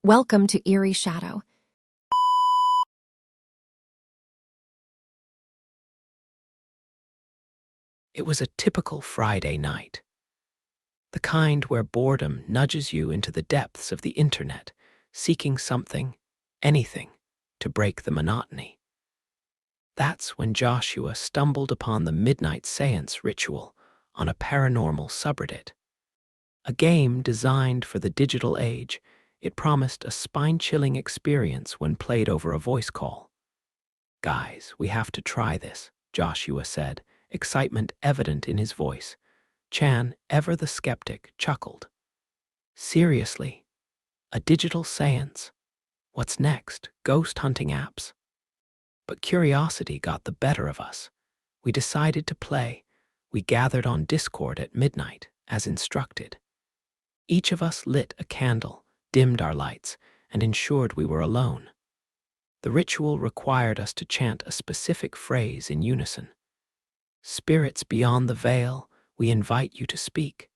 Welcome to Eerie Shadow. It was a typical Friday night, the kind where boredom nudges you into the depths of the internet, seeking something, anything, to break the monotony. That's when Joshua stumbled upon the Midnight Seance ritual on a paranormal subreddit. A game designed for the digital age, it promised a spine-chilling experience when played over a voice call. "Guys, we have to try this," Joshua said, excitement evident in his voice. Chan, ever the skeptic, chuckled. "Seriously? A digital seance? What's next? Ghost hunting apps?" But curiosity got the better of us. We decided to play. We gathered on Discord at midnight, as instructed. Each of us lit a candle, dimmed our lights, and ensured we were alone. The ritual required us to chant a specific phrase in unison. "Spirits beyond the veil, we invite you to speak."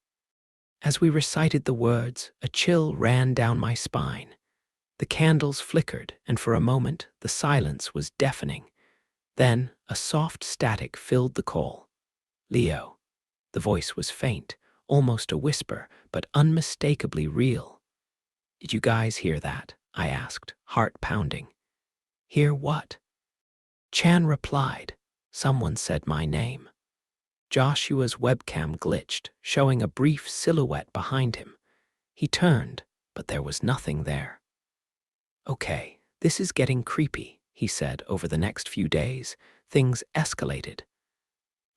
As we recited the words, a chill ran down my spine. The candles flickered, and for a moment the silence was deafening. Then a soft static filled the call. "Leo." The voice was faint, almost a whisper, but unmistakably real. "Did you guys hear that?" I asked, heart pounding. "Hear what?" Chan replied. "Someone said my name." Joshua's webcam glitched, showing a brief silhouette behind him. He turned, but there was nothing there. "Okay, this is getting creepy," he said. Over the next few days, things escalated.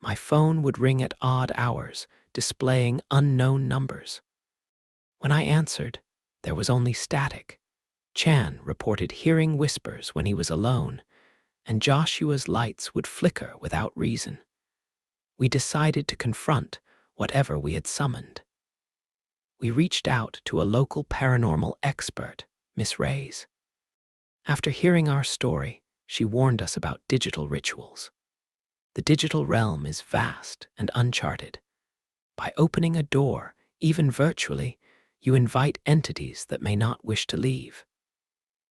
My phone would ring at odd hours, displaying unknown numbers. When I answered, there was only static. Chan reported hearing whispers when he was alone, and Joshua's lights would flicker without reason. We decided to confront whatever we had summoned. We reached out to a local paranormal expert, Miss Reyes. After hearing our story, she warned us about digital rituals. The digital realm is vast and uncharted. By opening a door, even virtually, you invite entities that may not wish to leave.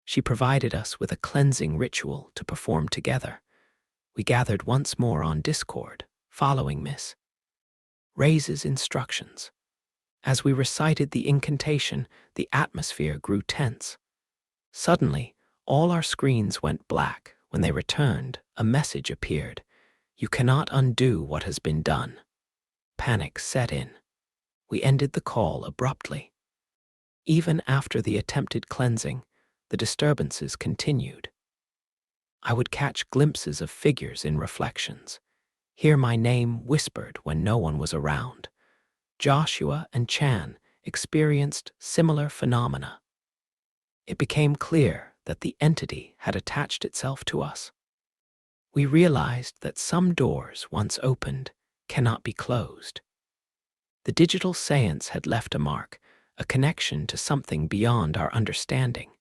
She provided us with a cleansing ritual to perform together. We gathered once more on Discord, following Miss Reyes' instructions. As we recited the incantation, the atmosphere grew tense. Suddenly, all our screens went black. When they returned, a message appeared. "You cannot undo what has been done." Panic set in. We ended the call abruptly. Even after the attempted cleansing, the disturbances continued. I would catch glimpses of figures in reflections, hear my name whispered when no one was around. Joshua and Chan experienced similar phenomena. It became clear that the entity had attached itself to us. We realized that some doors, once opened, cannot be closed. The digital seance had left a mark, a connection to something beyond our understanding.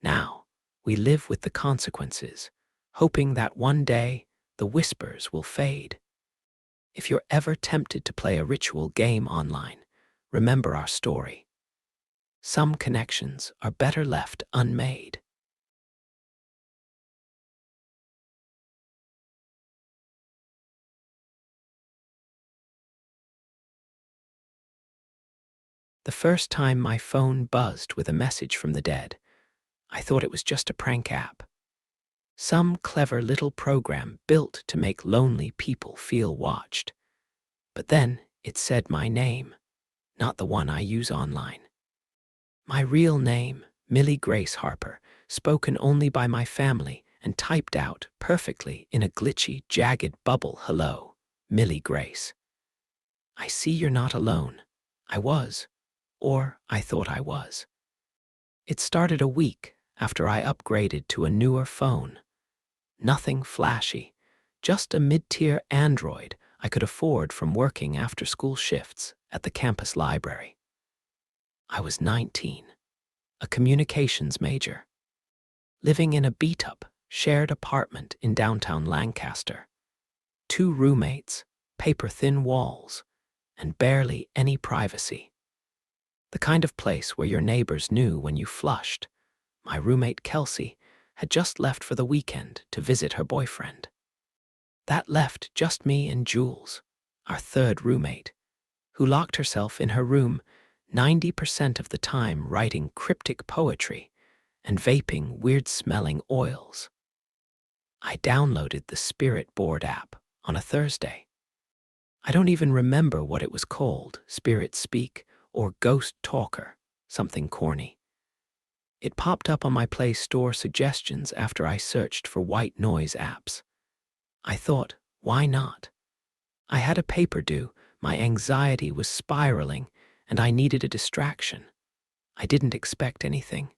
Now, we live with the consequences, hoping that one day the whispers will fade. If you're ever tempted to play a ritual game online, remember our story. Some connections are better left unmade. The first time my phone buzzed with a message from the dead, I thought it was just a prank app. Some clever little program built to make lonely people feel watched. But then it said my name, not the one I use online. My real name, Millie Grace Harper, spoken only by my family and typed out perfectly in a glitchy, jagged bubble. "Hello, Millie Grace. I see you're not alone." I was, or I thought I was. It started a week after I upgraded to a newer phone. Nothing flashy, just a mid-tier Android I could afford from working after-school shifts at the campus library. I was 19, a communications major, living in a beat-up, shared apartment in downtown Lancaster. 2 roommates, paper-thin walls, and barely any privacy. The kind of place where your neighbors knew when you flushed. My roommate Kelsey had just left for the weekend to visit her boyfriend. That left just me and Jules, our third roommate, who locked herself in her room 90% of the time writing cryptic poetry and vaping weird-smelling oils. I downloaded the Spirit Board app on a Thursday. I don't even remember what it was called, Spirit Speak or Ghost Talker, something corny. It popped up on my Play Store suggestions after I searched for white noise apps. I thought, why not? I had a paper due, my anxiety was spiraling, and I needed a distraction. I didn't expect anything.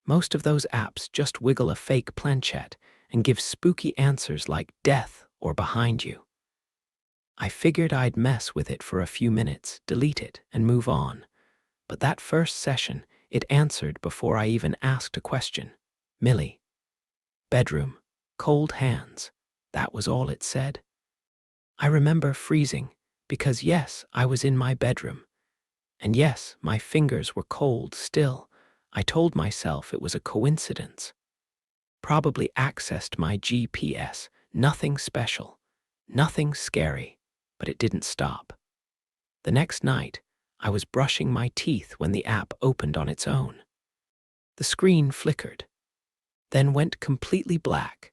Most of those apps just wiggle a fake planchette and give spooky answers like death or behind you. I figured I'd mess with it for a few minutes, delete it, and move on. But that first session, it answered before I even asked a question. Millie. Bedroom. Cold hands. That was all it said. I remember freezing, because yes, I was in my bedroom. And yes, my fingers were cold still. I told myself it was a coincidence. Probably accessed my GPS. Nothing special. Nothing scary. But it didn't stop. The next night, I was brushing my teeth when the app opened on its own. The screen flickered, then went completely black.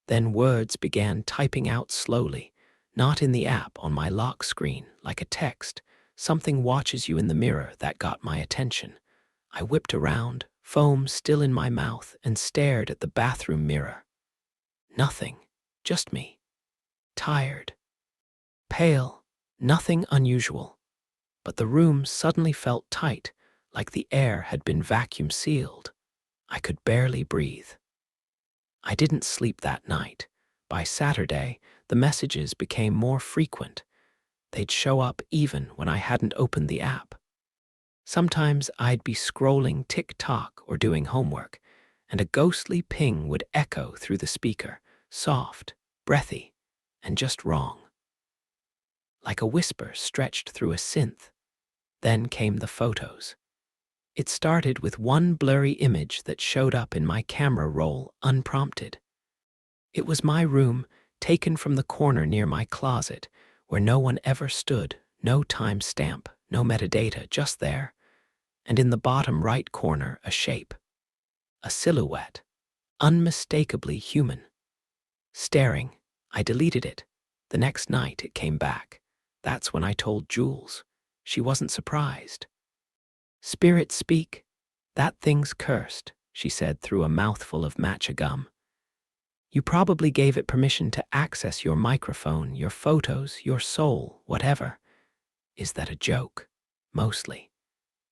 Then words began typing out slowly, not in the app, on my lock screen, like a text. Something watches you in the mirror. That got my attention. I whipped around, foam still in my mouth, and stared at the bathroom mirror. Nothing, just me. Tired. Pale, nothing unusual. But the room suddenly felt tight, like the air had been vacuum sealed. I could barely breathe. I didn't sleep that night. By Saturday, the messages became more frequent. They'd show up even when I hadn't opened the app. Sometimes I'd be scrolling TikTok or doing homework, and a ghostly ping would echo through the speaker, soft, breathy, and just wrong. Like a whisper stretched through a synth. Then came the photos. It started with one blurry image that showed up in my camera roll unprompted. It was my room, taken from the corner near my closet, where no one ever stood, no timestamp, no metadata, just there. And in the bottom right corner, a shape. A silhouette. Unmistakably human. Staring, I deleted it. The next night it came back. That's when I told Jules. She wasn't surprised. Spirit speak? That thing's cursed, she said through a mouthful of matcha gum. You probably gave it permission to access your microphone, your photos, your soul, whatever. Is that a joke? Mostly.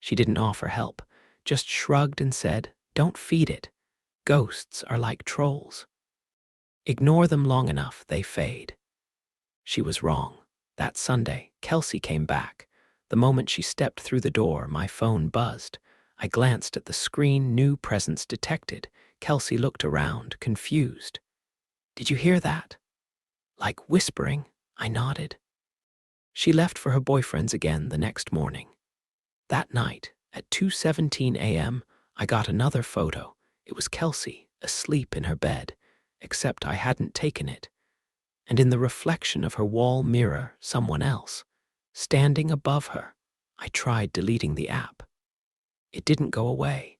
She didn't offer help, just shrugged and said, don't feed it. Ghosts are like trolls. Ignore them long enough, they fade. She was wrong. That Sunday, Kelsey came back. The moment she stepped through the door, my phone buzzed. I glanced at the screen, new presence detected. Kelsey looked around, confused. Did you hear that? Like whispering, I nodded. She left for her boyfriend's again the next morning. That night, at 2:17 a.m., I got another photo. It was Kelsey, asleep in her bed, except I hadn't taken it. And in the reflection of her wall mirror, someone else, standing above her. I tried deleting the app. It didn't go away.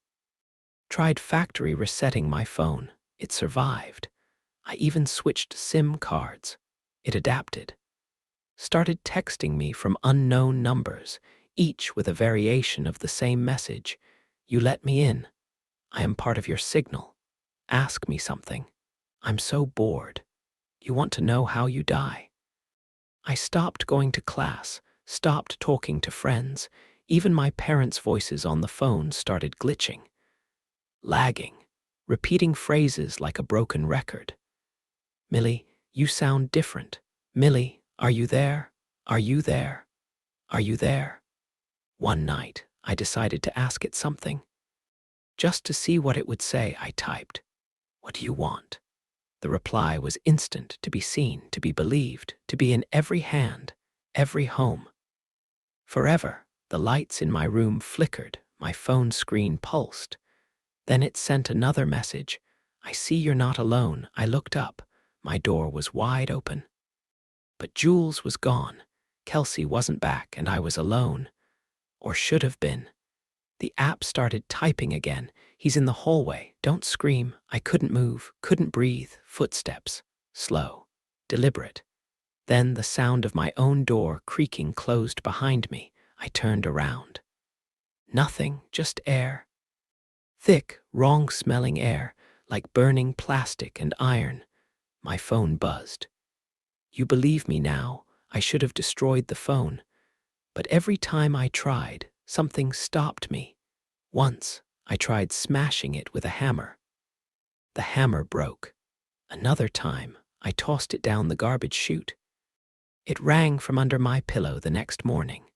Tried factory resetting my phone. It survived. I even switched SIM cards. It adapted. Started texting me from unknown numbers, each with a variation of the same message. You let me in. I am part of your signal. Ask me something. I'm so bored. You want to know how you die? I stopped going to class, stopped talking to friends. Even my parents' voices on the phone started glitching. Lagging. Repeating phrases like a broken record. Millie, you sound different. Millie, are you there? Are you there? Are you there? One night, I decided to ask it something. Just to see what it would say, I typed, "What do you want?" The reply was instant, to be seen, to be believed, to be in every hand, every home. Forever, The lights in my room flickered, my phone screen pulsed. Then it sent another message. "I see you're not alone." I looked up. My door was wide open. But Jules was gone. Kelsey wasn't back, and I was alone. Or should have been. The app started typing again. "He's in the hallway. Don't scream." I couldn't move, couldn't breathe. Footsteps. Slow. Deliberate. Then the sound of my own door creaking closed behind me. I turned around. Nothing, just air. Thick, wrong-smelling air, like burning plastic and iron. My phone buzzed. You believe me now, I should have destroyed the phone. But every time I tried, something stopped me. Once, I tried smashing it with a hammer. The hammer broke. Another time, I tossed it down the garbage chute. It rang from under my pillow the next morning.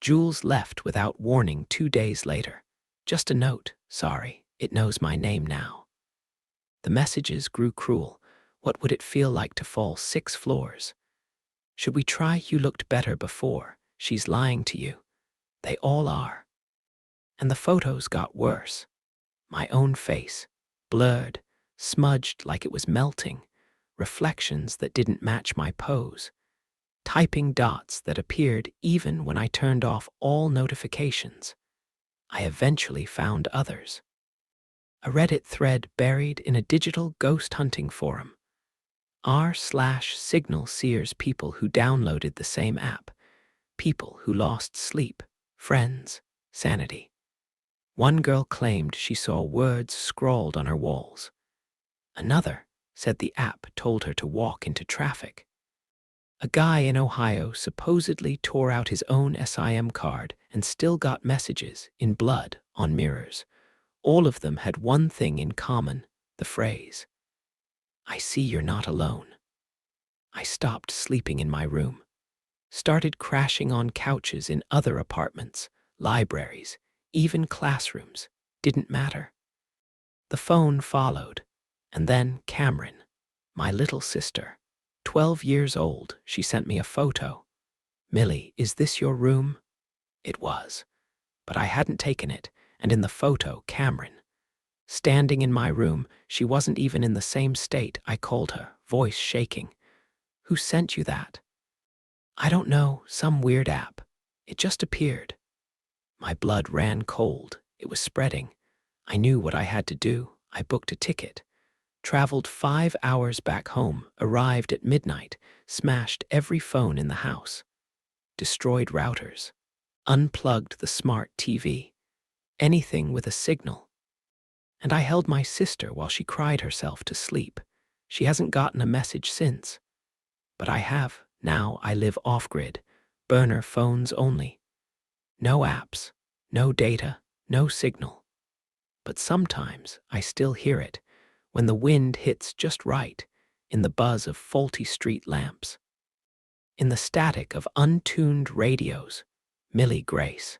Jules left without warning 2 days later. Just a note, "Sorry, it knows my name now." The messages grew cruel. What would it feel like to fall 6 floors? "Should we try? You looked better before." "She's lying to you." They all are. And the photos got worse. My own face, blurred, smudged like it was melting, reflections that didn't match my pose, typing dots that appeared even when I turned off all notifications. I eventually found others. A Reddit thread buried in a digital ghost hunting forum. r/signal seers people who downloaded the same app. People who lost sleep, friends, sanity. One girl claimed she saw words scrawled on her walls. Another said the app told her to walk into traffic. A guy in Ohio supposedly tore out his own SIM card and still got messages in blood on mirrors. All of them had one thing in common, the phrase, "I see you're not alone." I stopped sleeping in my room, started crashing on couches in other apartments, libraries, even classrooms. Didn't matter. The phone followed, and then Cameron, my little sister, 12 years old. She sent me a photo. "Millie, is this your room?" It was, but I hadn't taken it, and in the photo, Cameron. Standing in my room, she wasn't even in the same state. I called her, voice shaking. "Who sent you that?" "I don't know, some weird app. It just appeared." My blood ran cold. It was spreading. I knew what I had to do. I booked a ticket, traveled 5 hours back home, arrived at midnight, smashed every phone in the house, destroyed routers, unplugged the smart TV, anything with a signal. And I held my sister while she cried herself to sleep. She hasn't gotten a message since. But I have. Now I live off-grid, burner phones only. No apps, no data, no signal. But sometimes I still hear it, when the wind hits just right, in the buzz of faulty street lamps, in the static of untuned radios. Millie Grace,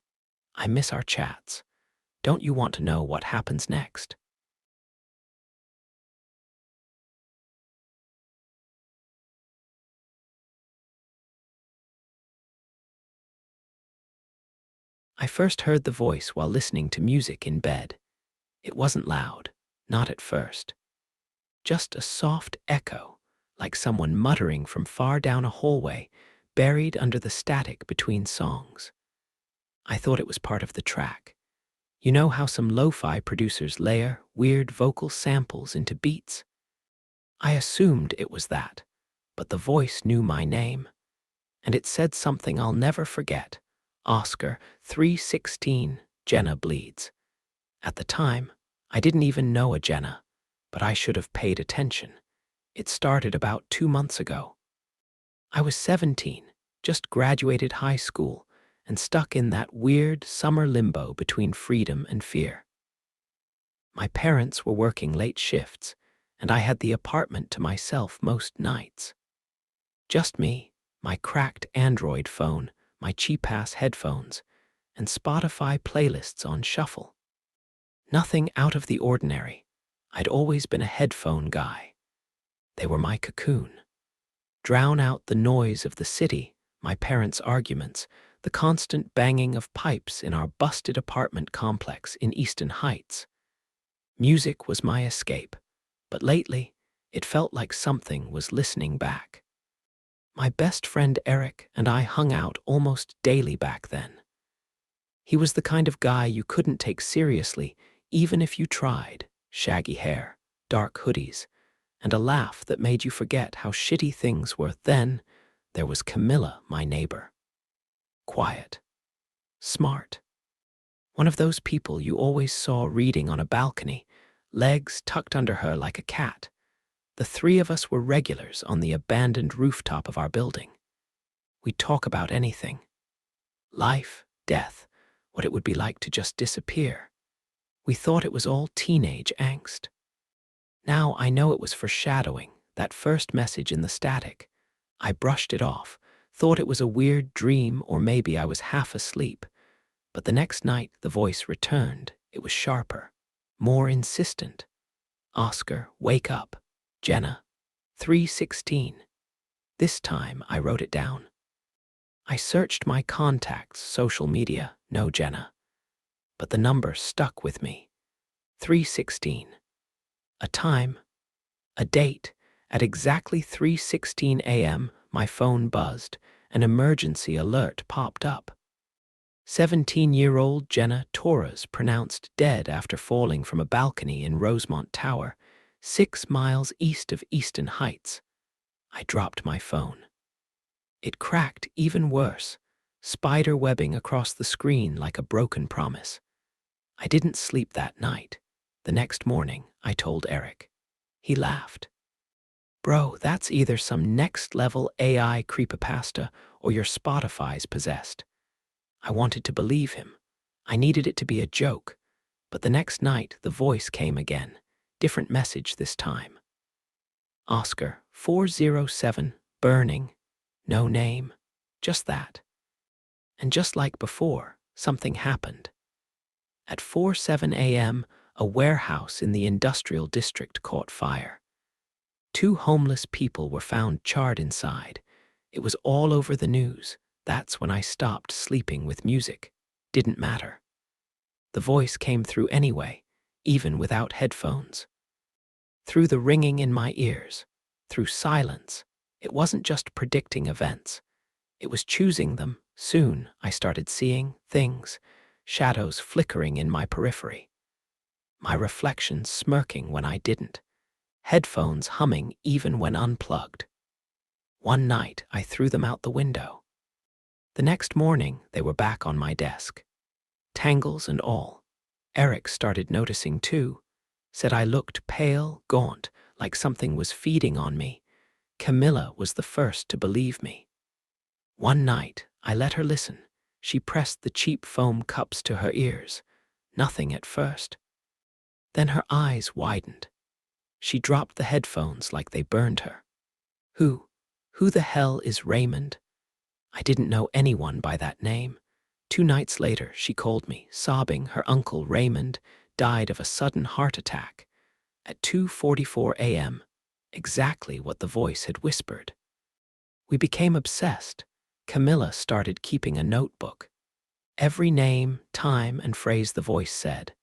I miss our chats. Don't you want to know what happens next? I first heard the voice while listening to music in bed. It wasn't loud, not at first. Just a soft echo, like someone muttering from far down a hallway, buried under the static between songs. I thought it was part of the track. You know how some lo-fi producers layer weird vocal samples into beats? I assumed it was that, but the voice knew my name, and it said something I'll never forget. Oscar 316, Jenna bleeds. At the time, I didn't even know a Jenna, but I should have paid attention. It started about 2 months ago. I was 17, just graduated high school, and stuck in that weird summer limbo between freedom and fear. My parents were working late shifts, and I had the apartment to myself most nights. Just me, my cracked Android phone, my cheap-ass headphones, and Spotify playlists on shuffle. Nothing out of the ordinary. I'd always been a headphone guy. They were my cocoon. Drown out the noise of the city, my parents' arguments, The constant banging of pipes in our busted apartment complex in Easton Heights. Music was my escape, but lately, it felt like something was listening back. My best friend Eric and I hung out almost daily back then. He was the kind of guy you couldn't take seriously even if you tried. Shaggy hair, dark hoodies, and a laugh that made you forget how shitty things were. Then there was Camilla, my neighbor. Quiet. Smart. One of those people you always saw reading on a balcony, legs tucked under her like a cat. The three of us were regulars on the abandoned rooftop of our building. We'd talk about anything. Life, death, what it would be like to just disappear. We thought it was all teenage angst. Now I know it was foreshadowing, that first message in the static. I brushed it off, thought it was a weird dream or maybe I was half asleep. But the next night the voice returned. It was sharper, more insistent. Oscar, wake up. Jenna, 3:16. This time I wrote it down. I searched my contacts, social media, no Jenna. But the number stuck with me. 3:16. A time, a date. At exactly 3:16 a.m., my phone buzzed. An emergency alert popped up. 17-year-old Jenna Torres pronounced dead after falling from a balcony in Rosemont Tower, 6 miles east of Easton Heights. I dropped my phone. It cracked even worse, spider webbing across the screen like a broken promise. I didn't sleep that night. The next morning, I told Eric. He laughed. Bro, that's either some next-level AI creepypasta or your Spotify's possessed. I wanted to believe him. I needed it to be a joke. But the next night, the voice came again. Different message this time. Oscar, 407, burning. No name. Just that. And just like before, something happened. At 4:07 a.m., a warehouse in the industrial district caught fire. 2 homeless people were found charred inside. It was all over the news. That's when I stopped sleeping with music. Didn't matter. The voice came through anyway, even without headphones. Through the ringing in my ears, through silence, it wasn't just predicting events. It was choosing them. Soon, I started seeing things, shadows flickering in my periphery. My reflection smirking when I didn't. Headphones humming even when unplugged. One night, I threw them out the window. The next morning, they were back on my desk. Tangles and all. Eric started noticing too. Said I looked pale, gaunt, like something was feeding on me. Camilla was the first to believe me. One night, I let her listen. She pressed the cheap foam cups to her ears. Nothing at first. Then her eyes widened. She dropped the headphones like they burned her. Who the hell is Raymond? I didn't know anyone by that name. 2 nights later, she called me, sobbing her uncle Raymond died of a sudden heart attack. At 2:44 a.m., exactly what the voice had whispered. We became obsessed. Camilla started keeping a notebook. Every name, time, and phrase the voice said.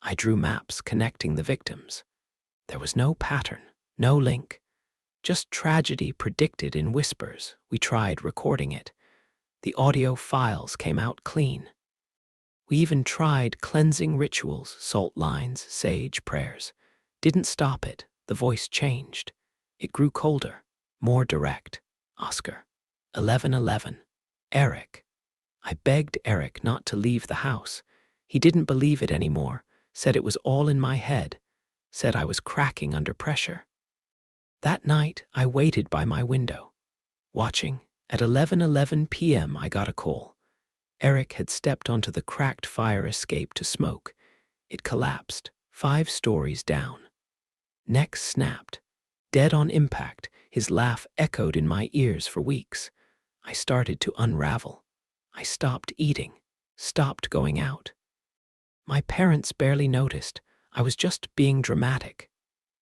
I drew maps connecting the victims. There was no pattern, no link. Just tragedy predicted in whispers. We tried recording it. The audio files came out clean. We even tried cleansing rituals, salt lines, sage prayers. Didn't stop it. The voice changed. It grew colder, more direct. Oscar. 11:11. Eric. I begged Eric not to leave the house. He didn't believe it anymore, said it was all in my head, said I was cracking under pressure. That night, I waited by my window, watching. At 11:11 p.m., I got a call. Eric had stepped onto the cracked fire escape to smoke. It collapsed, 5 stories down. Neck snapped. Dead on impact, his laugh echoed in my ears for weeks. I started to unravel. I stopped eating, stopped going out. My parents barely noticed. I was just being dramatic.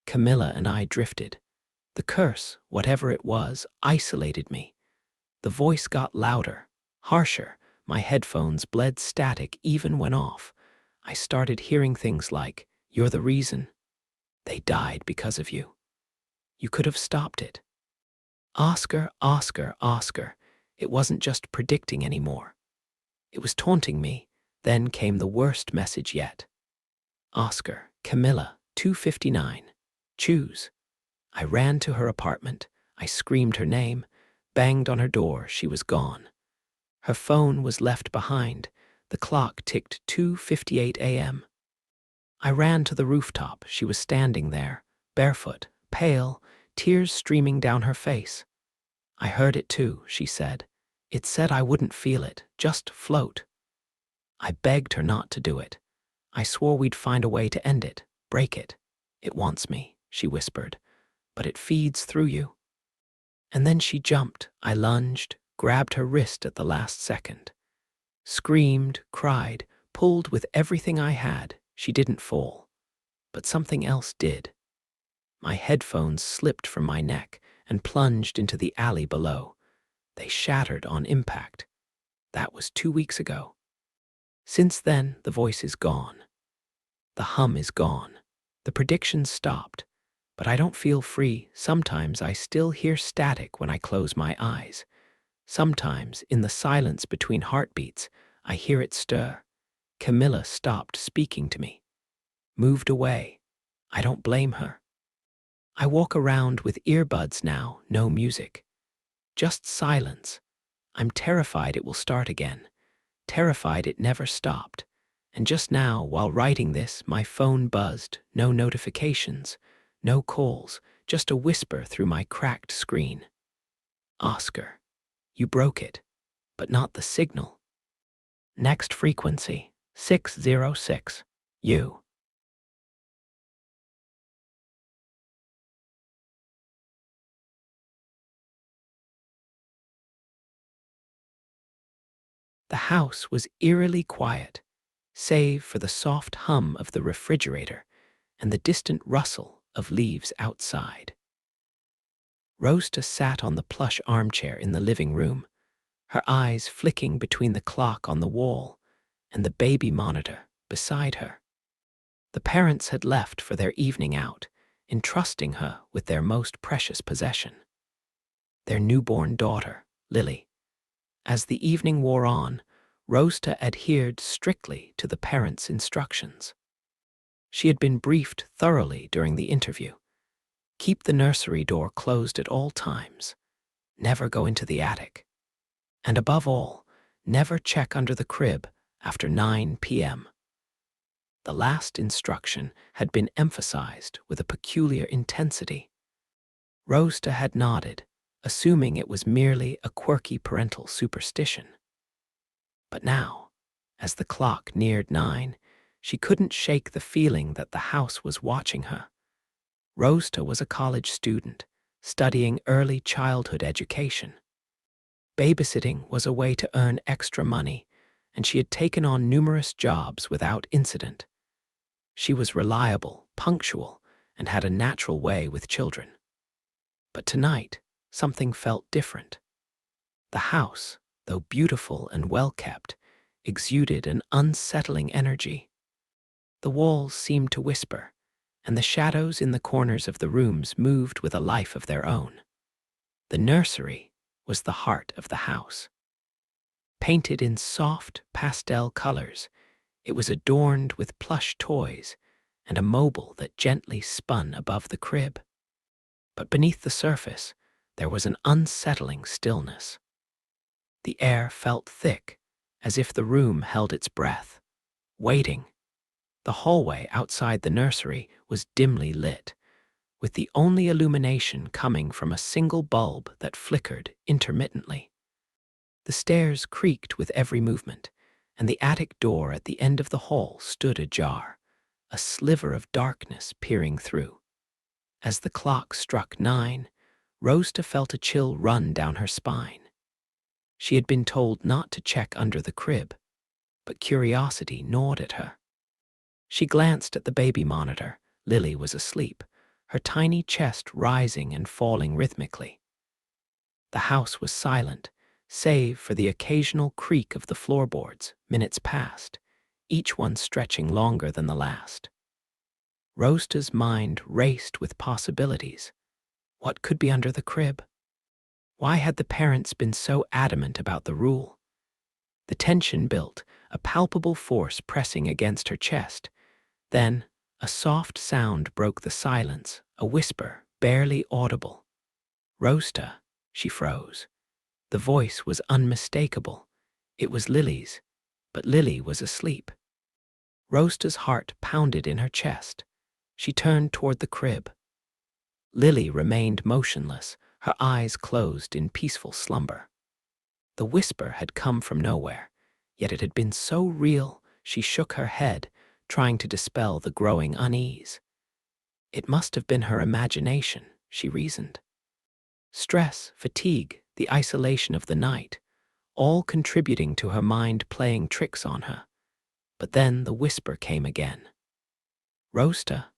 Camilla and I drifted. The curse, whatever it was, isolated me. The voice got louder. Harsher, my headphones bled static even when off. I started hearing things like, "You're the reason. They died because of you. You could have stopped it." Oscar, Oscar, Oscar. It wasn't just predicting anymore. It was taunting me. Then came the worst message yet. Oscar, Camilla, 259. Choose. I ran to her apartment. I screamed her name, banged on her door. She was gone. Her phone was left behind. The clock ticked 2:58 a.m. I ran to the rooftop. She was standing there, barefoot, pale, tears streaming down her face. "I heard it too," she said. "It said I wouldn't feel it, just float." I begged her not to do it. I swore we'd find a way to end it, break it. "It wants me," she whispered, "but it feeds through you." And then she jumped. I lunged, grabbed her wrist at the last second. Screamed, cried, pulled with everything I had. She didn't fall. But something else did. My headphones slipped from my neck and plunged into the alley below. They shattered on impact. That was 2 weeks ago. Since then, the voice is gone. The hum is gone. The predictions stopped. But I don't feel free. Sometimes I still hear static when I close my eyes. Sometimes, in the silence between heartbeats, I hear it stir. Camilla stopped speaking to me. Moved away. I don't blame her. I walk around with earbuds now, no music. Just silence. I'm terrified it will start again. Terrified it never stopped. And just now, while writing this, my phone buzzed. No notifications, no calls, just a whisper through my cracked screen. "Oscar, you broke it, but not the signal. Next frequency, 606. You." The house was eerily quiet, save for the soft hum of the refrigerator and the distant rustle of leaves outside. Rosta sat on the plush armchair in the living room, her eyes flicking between the clock on the wall and the baby monitor beside her. The parents had left for their evening out, entrusting her with their most precious possession, their newborn daughter, Lily. As the evening wore on, Rosta adhered strictly to the parents' instructions. She had been briefed thoroughly during the interview. Keep the nursery door closed at all times. Never go into the attic. And above all, never check under the crib after 9 p.m. The last instruction had been emphasized with a peculiar intensity. Rosta had nodded, assuming it was merely a quirky parental superstition. But now, as the clock neared 9, she couldn't shake the feeling that the house was watching her. Rosta was a college student, studying early childhood education. Babysitting was a way to earn extra money, and she had taken on numerous jobs without incident. She was reliable, punctual, and had a natural way with children. But tonight, something felt different. The house, though beautiful and well-kept, exuded an unsettling energy. The walls seemed to whisper, and the shadows in the corners of the rooms moved with a life of their own. The nursery was the heart of the house. Painted in soft, pastel colors, it was adorned with plush toys and a mobile that gently spun above the crib. But beneath the surface, there was an unsettling stillness. The air felt thick, as if the room held its breath, waiting. The hallway outside the nursery was dimly lit, with the only illumination coming from a single bulb that flickered intermittently. The stairs creaked with every movement, and the attic door at the end of the hall stood ajar, a sliver of darkness peering through. As the clock struck 9, Rosta felt a chill run down her spine. She had been told not to check under the crib, but curiosity gnawed at her. She glanced at the baby monitor. Lily was asleep, her tiny chest rising and falling rhythmically. The house was silent, save for the occasional creak of the floorboards. Minutes passed, each one stretching longer than the last. Rosta's mind raced with possibilities. What could be under the crib? Why had the parents been so adamant about the rule? The tension built, a palpable force pressing against her chest. Then, a soft sound broke the silence, a whisper, barely audible. "Rosta," she froze. The voice was unmistakable. It was Lily's, but Lily was asleep. Rosta's heart pounded in her chest. She turned toward the crib. Lily remained motionless, her eyes closed in peaceful slumber. The whisper had come from nowhere, yet it had been so real she shook her head, trying to dispel the growing unease. It must have been her imagination, she reasoned. Stress, fatigue, the isolation of the night, all contributing to her mind playing tricks on her. But then the whisper came again. "Rosta."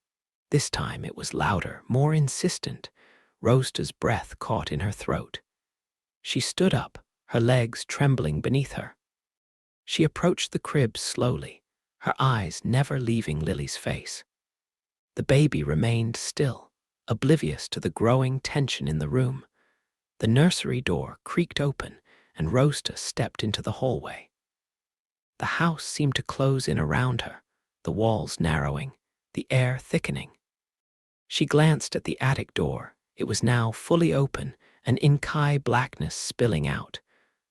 This time it was louder, more insistent. Rosta's breath caught in her throat. She stood up, her legs trembling beneath her. She approached the crib slowly, her eyes never leaving Lily's face. The baby remained still, oblivious to the growing tension in the room. The nursery door creaked open, and Rosta stepped into the hallway. The house seemed to close in around her, the walls narrowing, the air thickening. She glanced at the attic door. It was now fully open, an inky blackness spilling out.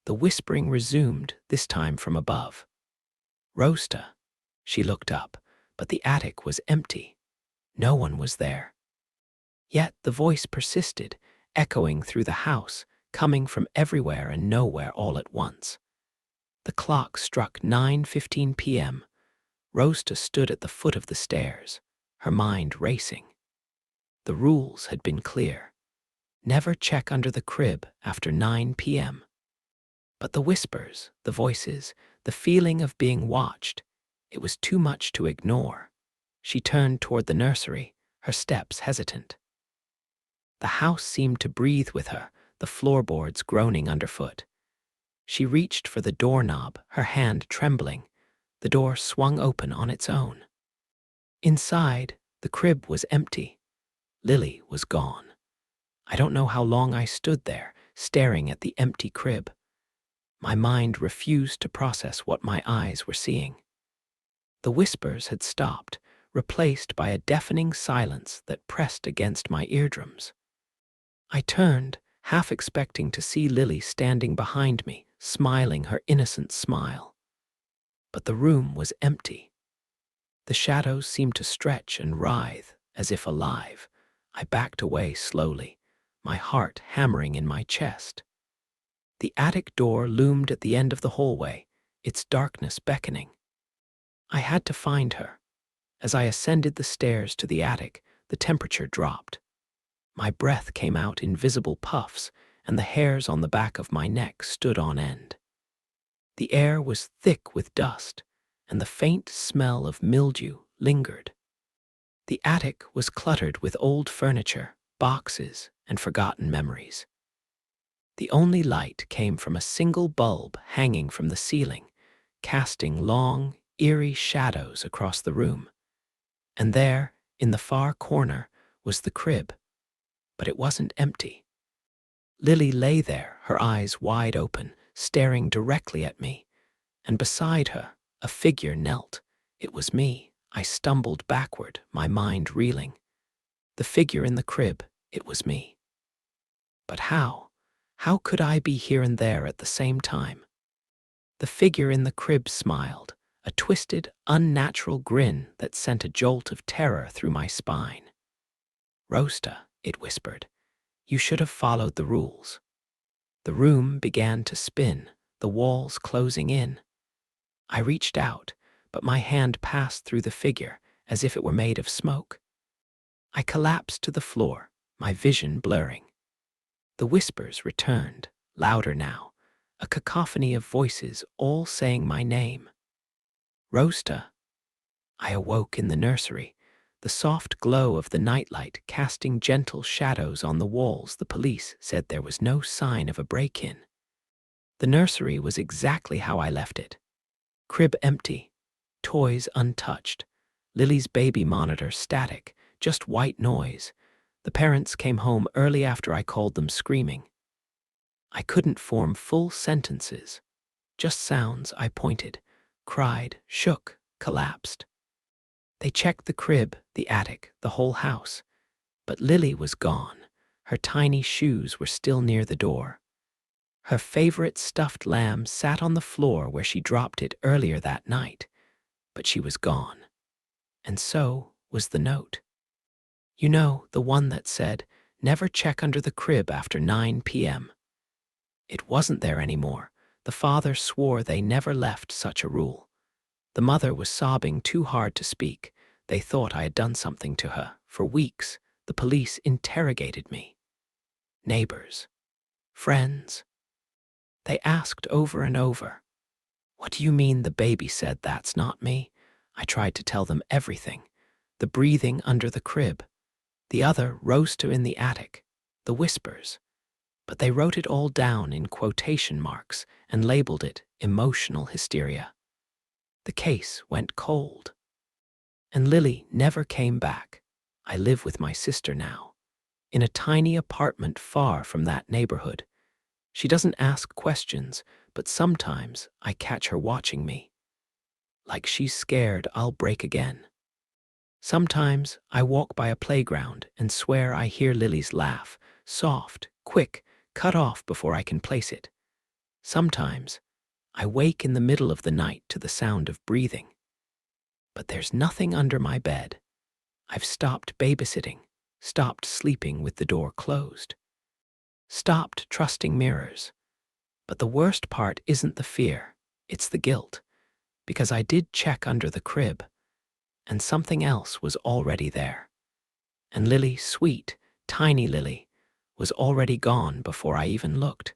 The whispering resumed, this time from above. "Rosta." She looked up, but the attic was empty. No one was there. Yet the voice persisted, echoing through the house, coming from everywhere and nowhere all at once. The clock struck 9:15 p.m. Rosta stood at the foot of the stairs, her mind racing. The rules had been clear. Never check under the crib after 9 p.m. But the whispers, the voices, the feeling of being watched, it was too much to ignore. She turned toward the nursery, her steps hesitant. The house seemed to breathe with her, the floorboards groaning underfoot. She reached for the doorknob, her hand trembling. The door swung open on its own. Inside, the crib was empty. Lily was gone. I don't know how long I stood there, staring at the empty crib. My mind refused to process what my eyes were seeing. The whispers had stopped, replaced by a deafening silence that pressed against my eardrums. I turned, half expecting to see Lily standing behind me, smiling her innocent smile. But the room was empty. The shadows seemed to stretch and writhe, as if alive. I backed away slowly, my heart hammering in my chest. The attic door loomed at the end of the hallway, its darkness beckoning. I had to find her. As I ascended the stairs to the attic, the temperature dropped. My breath came out in visible puffs, and the hairs on the back of my neck stood on end. The air was thick with dust, and the faint smell of mildew lingered. The attic was cluttered with old furniture, boxes, and forgotten memories. The only light came from a single bulb hanging from the ceiling, casting long, eerie shadows across the room. And there, in the far corner, was the crib. But it wasn't empty. Lily lay there, her eyes wide open, staring directly at me. And beside her, a figure knelt. It was me. I stumbled backward, my mind reeling. The figure in the crib, it was me. But how? How could I be here and there at the same time? The figure in the crib smiled, a twisted, unnatural grin that sent a jolt of terror through my spine. "Rosta," it whispered, "you should have followed the rules." The room began to spin, the walls closing in. I reached out, but my hand passed through the figure as if it were made of smoke. I collapsed to the floor, my vision blurring. The whispers returned, louder now, a cacophony of voices all saying my name. "Rosta." I awoke in the nursery, the soft glow of the nightlight casting gentle shadows on the walls. The police said there was no sign of a break-in. The nursery was exactly how I left it. Crib empty, toys untouched, Lily's baby monitor static, just white noise. The parents came home early after I called them screaming. I couldn't form full sentences, just sounds. I pointed, cried, shook, collapsed. They checked the crib, the attic, the whole house. But Lily was gone. Her tiny shoes were still near the door. Her favorite stuffed lamb sat on the floor where she dropped it earlier that night. But she was gone. And so was the note. You know, the one that said, "Never check under the crib after 9 p.m." It wasn't there anymore. The father swore they never left such a rule. The mother was sobbing too hard to speak. They thought I had done something to her. For weeks, the police interrogated me. Neighbors, friends. They asked over and over, "What do you mean the baby said that's not me?" I tried to tell them everything. The breathing under the crib, the other roaster in the attic, the whispers. But they wrote it all down in quotation marks and labeled it emotional hysteria. The case went cold. And Lily never came back. I live with my sister now, in a tiny apartment far from that neighborhood. She doesn't ask questions, but sometimes I catch her watching me. Like she's scared I'll break again. Sometimes I walk by a playground and swear I hear Lily's laugh, soft, quick, cut off before I can place it. Sometimes I wake in the middle of the night to the sound of breathing. But there's nothing under my bed. I've stopped babysitting, stopped sleeping with the door closed, stopped trusting mirrors. But the worst part isn't the fear, it's the guilt. Because I did check under the crib, and something else was already there. And Lily, sweet, tiny Lily, was already gone before I even looked.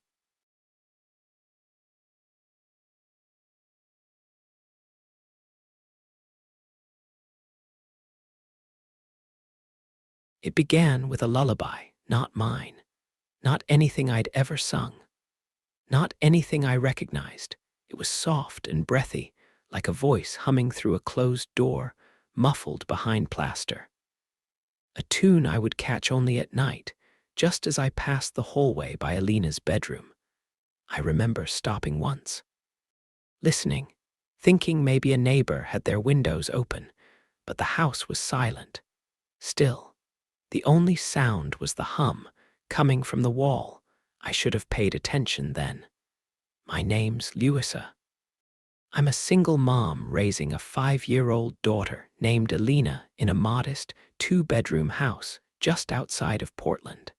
It began with a lullaby, not mine, not anything I'd ever sung, not anything I recognized. It was soft and breathy, like a voice humming through a closed door, muffled behind plaster. A tune I would catch only at night, just as I passed the hallway by Alina's bedroom. I remember stopping once, listening, thinking maybe a neighbor had their windows open, but the house was silent, still. The only sound was the hum coming from the wall. I should have paid attention then. My name's Louisa. I'm a single mom raising a 5-year-old daughter named Alina in a modest 2-bedroom house just outside of Portland.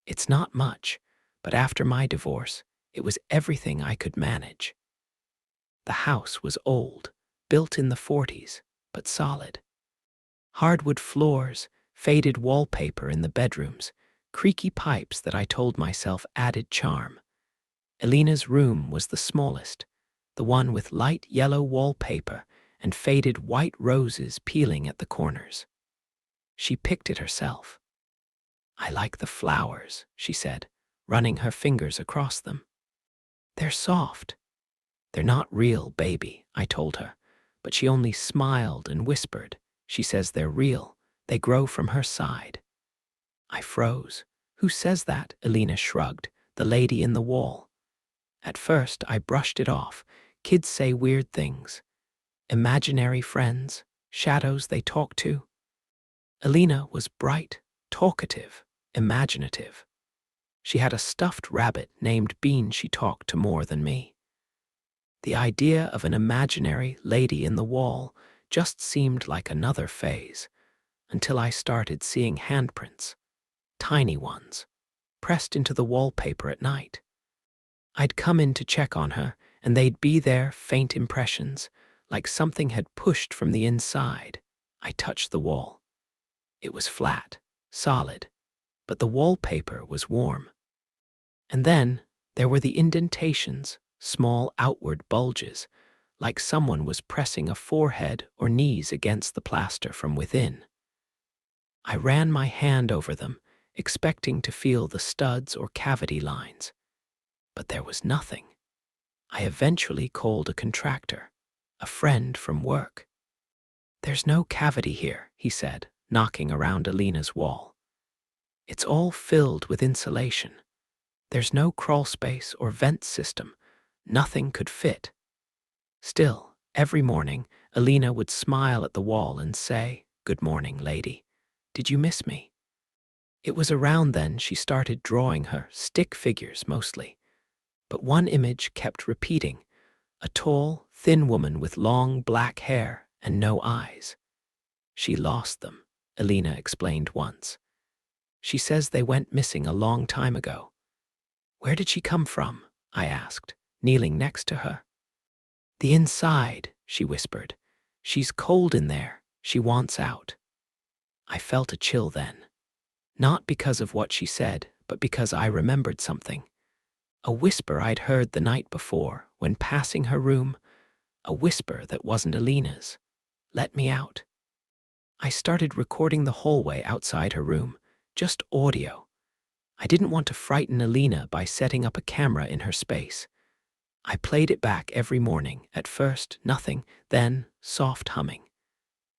It's not much, but after my divorce, it was everything I could manage. The house was old, built in the 40s, but solid. Hardwood floors, faded wallpaper in the bedrooms, creaky pipes that I told myself added charm. Alina's room was the smallest, the one with light yellow wallpaper and faded white roses peeling at the corners. She picked it herself. "I like the flowers," she said, running her fingers across them. "They're soft." "They're not real, baby," I told her, but she only smiled and whispered. She says they're real. They grow from her side. I froze. "Who says that?" Alina shrugged. "The lady in the wall." At first, I brushed it off. Kids say weird things. Imaginary friends, shadows they talk to. Alina was bright, talkative, imaginative. She had a stuffed rabbit named Bean she talked to more than me. The idea of an imaginary lady in the wall just seemed like another phase, until I started seeing handprints, tiny ones, pressed into the wallpaper at night. I'd come in to check on her, and they'd be there, faint impressions, like something had pushed from the inside. I touched the wall. It was flat, solid, but the wallpaper was warm. And then there were the indentations, small outward bulges, like someone was pressing a forehead or knees against the plaster from within. I ran my hand over them, expecting to feel the studs or cavity lines. but there was nothing. I eventually called a contractor, a friend from work. "There's no cavity here," he said, knocking around Alina's wall. "It's all filled with insulation. There's no crawl space or vent system. Nothing could fit." Still, every morning, Alina would smile at the wall and say, "Good morning, lady. Did you miss me?" It was around then she started drawing her stick figures mostly. But one image kept repeating, a tall, thin woman with long black hair and no eyes. "She lost them," Alina explained once. "She says they went missing a long time ago." "Where did she come from?" I asked, kneeling next to her. "The inside," she whispered. "She's cold in there. She wants out." I felt a chill then. Not because of what she said, but because I remembered something. A whisper I'd heard the night before when passing her room. A whisper that wasn't Alina's. "Let me out." I started recording the hallway outside her room, just audio. I didn't want to frighten Alina by setting up a camera in her space. I played it back every morning. At first, nothing, then soft humming.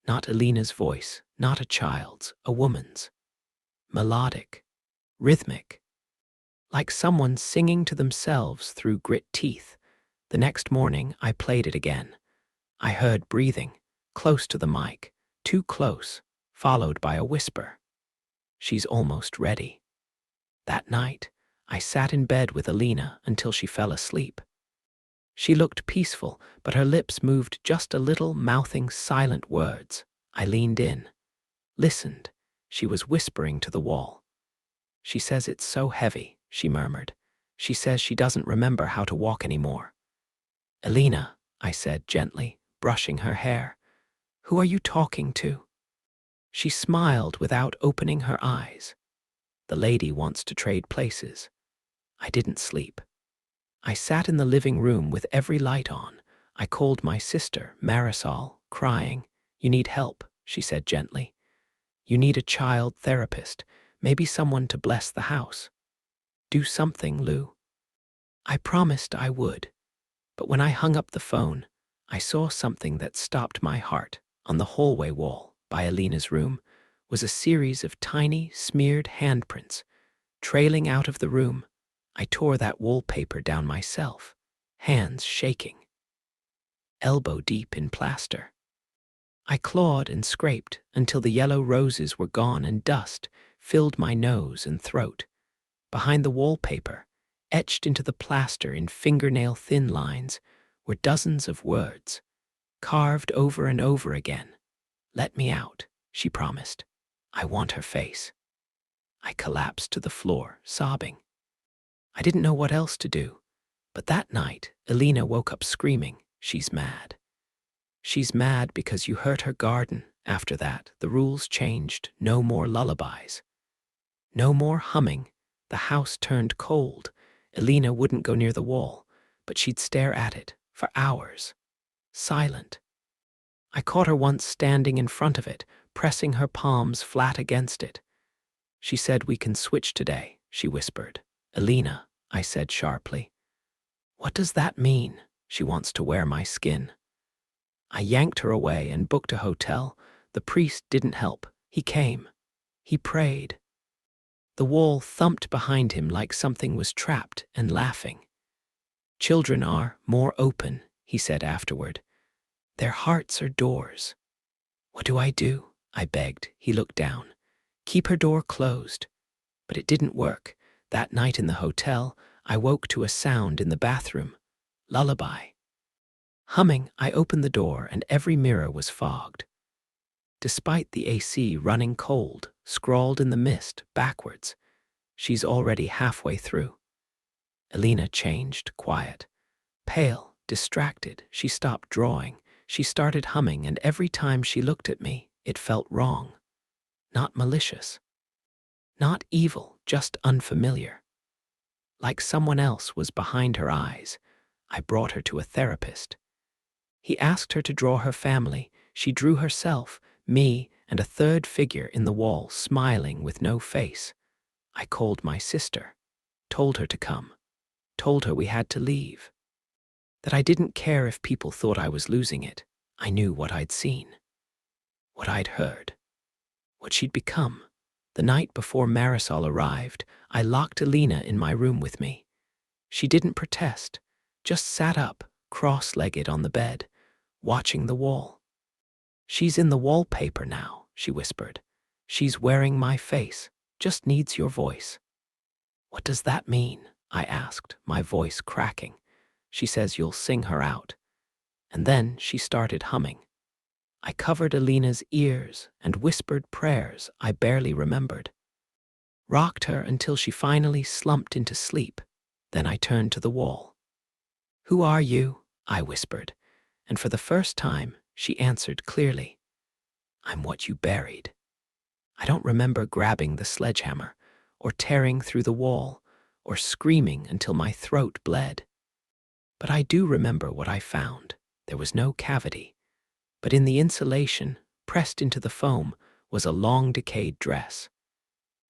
Not Alina's voice, not a child's, a woman's. Melodic, rhythmic, like someone singing to themselves through grit teeth. The next morning, I played it again. I heard breathing, close to the mic, too close, followed by a whisper. "She's almost ready." That night, I sat in bed with Alina until she fell asleep. She looked peaceful, but her lips moved just a little, mouthing silent words. I leaned in, listened. She was whispering to the wall. "She says it's so heavy," she murmured. "She says she doesn't remember how to walk anymore." "Alina," I said gently, brushing her hair, "who are you talking to?" She smiled without opening her eyes. "The lady wants to trade places." I didn't sleep. I sat in the living room with every light on. I called my sister, Marisol, crying. "You need help," she said gently. "You need a child therapist, maybe someone to bless the house. Do something, Lou." I promised I would, but when I hung up the phone, I saw something that stopped my heart. On the hallway wall by Alina's room was a series of tiny, smeared handprints. Trailing out of the room, I tore that wallpaper down myself, hands shaking, elbow deep in plaster. I clawed and scraped until the yellow roses were gone and dust filled my nose and throat. Behind the wallpaper, etched into the plaster in fingernail-thin lines, were dozens of words, carved over and over again. "Let me out," she promised. "I want her face." I collapsed to the floor, sobbing. I didn't know what else to do, but that night, Alina woke up screaming, "She's mad. She's mad because you hurt her garden." After that, the rules changed. No more lullabies. No more humming. The house turned cold. Alina wouldn't go near the wall, but she'd stare at it for hours, silent. I caught her once standing in front of it, pressing her palms flat against it. She said, "We can switch today," she whispered. "Alina," I said sharply. "What does that mean?" "She wants to wear my skin." I yanked her away and booked a hotel. The priest didn't help. He came. He prayed. The wall thumped behind him like something was trapped and laughing. "Children are more open," he said afterward. "Their hearts are doors." "What do I do?" I begged. He looked down. "Keep her door closed." But it didn't work. That night in the hotel, I woke to a sound in the bathroom. Lullaby. Humming, I opened the door and every mirror was fogged. Despite the AC running cold, scrawled in the mist, backwards, "She's already halfway through." Alina changed, quiet. Pale, distracted, she stopped drawing. She started humming, and every time she looked at me, it felt wrong. Not malicious. Not evil, just unfamiliar. Like someone else was behind her eyes. I brought her to a therapist. He asked her to draw her family. She drew herself, me, and a third figure in the wall, smiling with no face. I called my sister, told her to come. told her we had to leave. That I didn't care if people thought I was losing it. I knew what I'd seen, what I'd heard, what she'd become. The night before Marisol arrived, I locked Alina in my room with me. She didn't protest, just sat up, cross-legged on the bed, watching the wall. "She's in the wallpaper now," she whispered. "She's wearing my face, just needs your voice." "What does that mean?" I asked, my voice cracking. "She says you'll sing her out." And then she started humming. I covered Alina's ears and whispered prayers I barely remembered. Rocked her until she finally slumped into sleep. Then I turned to the wall. "Who are you?" I whispered, and for the first time she answered clearly. "I'm what you buried." I don't remember grabbing the sledgehammer, or tearing through the wall, or screaming until my throat bled. But I do remember what I found. There was no cavity, but in the insulation, pressed into the foam, was a long decayed dress.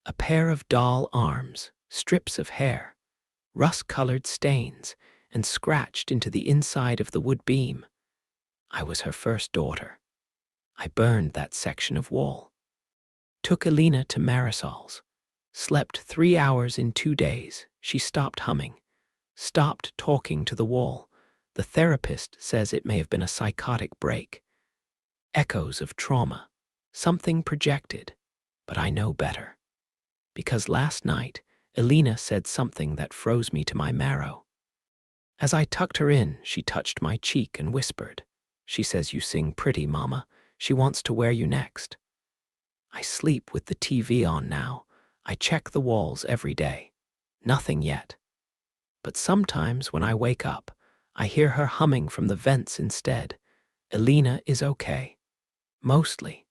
A pair of doll arms, strips of hair, rust-colored stains, and scratched into the inside of the wood beam. I was her first daughter. I burned that section of wall. Took Alina to Marisol's. Slept 3 hours in 2 days. She stopped humming. Stopped talking to the wall. The therapist says it may have been a psychotic break. Echoes of trauma. Something projected. But I know better. Because last night, Alina said something that froze me to my marrow. As I tucked her in, she touched my cheek and whispered, "She says you sing pretty, Mama. She wants to wear you next." I sleep with the TV on now. I check the walls every day. Nothing yet. But sometimes when I wake up, I hear her humming from the vents instead. Alina is okay. Mostly.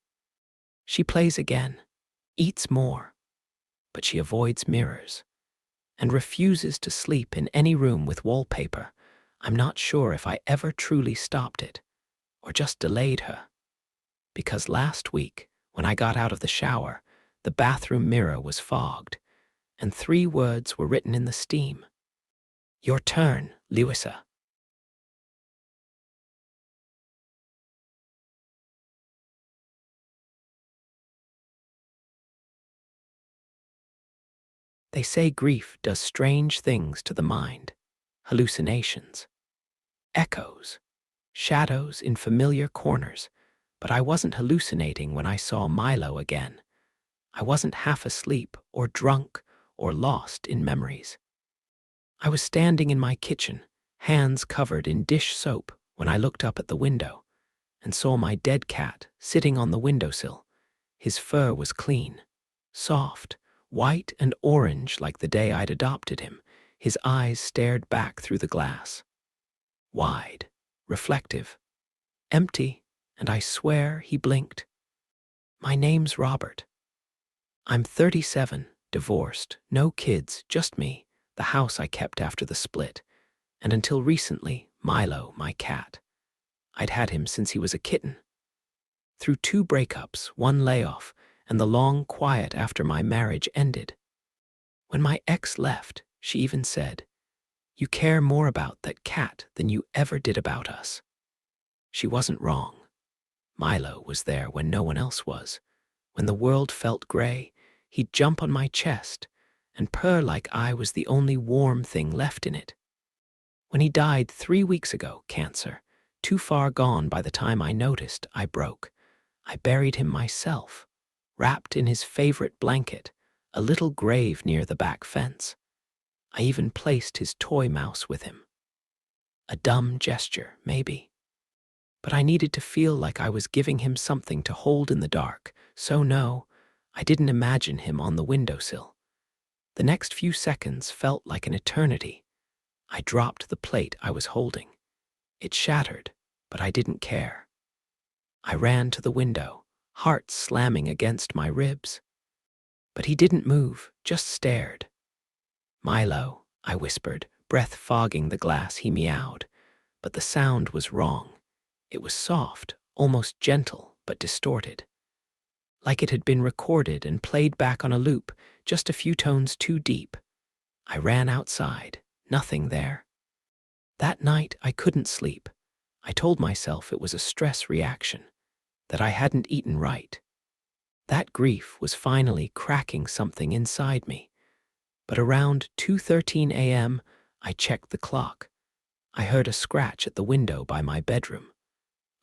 She plays again, eats more, but she avoids mirrors and refuses to sleep in any room with wallpaper. I'm not sure if I ever truly stopped it or just delayed her. Because last week, when I got out of the shower, the bathroom mirror was fogged, and 3 words were written in the steam. "Your turn, Louisa." They say grief does strange things to the mind. Hallucinations. Echoes. Shadows in familiar corners. But I wasn't hallucinating when I saw Milo again. I wasn't half asleep or drunk or lost in memories. I was standing in my kitchen, hands covered in dish soap, when I looked up at the window and saw my dead cat sitting on the windowsill. His fur was clean, soft, white and orange like the day I'd adopted him. His eyes stared back through the glass. Wide, reflective, empty, and I swear he blinked. "My name's Robert. I'm 37, divorced, no kids, just me, the house I kept after the split, and until recently, Milo, my cat. I'd had him since he was a kitten. Through 2 breakups, 1 layoff, and the long quiet after my marriage ended. When my ex left, she even said, 'You care more about that cat than you ever did about us.' She wasn't wrong. Milo was there when no one else was. When the world felt gray, he'd jump on my chest and purr like I was the only warm thing left in it. When he died 3 weeks ago, cancer, too far gone by the time I noticed, I broke. I buried him myself, wrapped in his favorite blanket, a little grave near the back fence. I even placed his toy mouse with him. A dumb gesture, maybe. But I needed to feel like I was giving him something to hold in the dark, so no, I didn't imagine him on the windowsill. The next few seconds felt like an eternity. I dropped the plate I was holding. It shattered, but I didn't care. I ran to the window, heart slamming against my ribs. But he didn't move, just stared. "Milo," I whispered, breath fogging the glass. He meowed, but the sound was wrong. It was soft, almost gentle, but distorted. Like it had been recorded and played back on a loop, just a few tones too deep. I ran outside, nothing there. That night, I couldn't sleep. I told myself it was a stress reaction, that I hadn't eaten right. That grief was finally cracking something inside me. But around 2:13 a.m., I checked the clock. I heard a scratch at the window by my bedroom,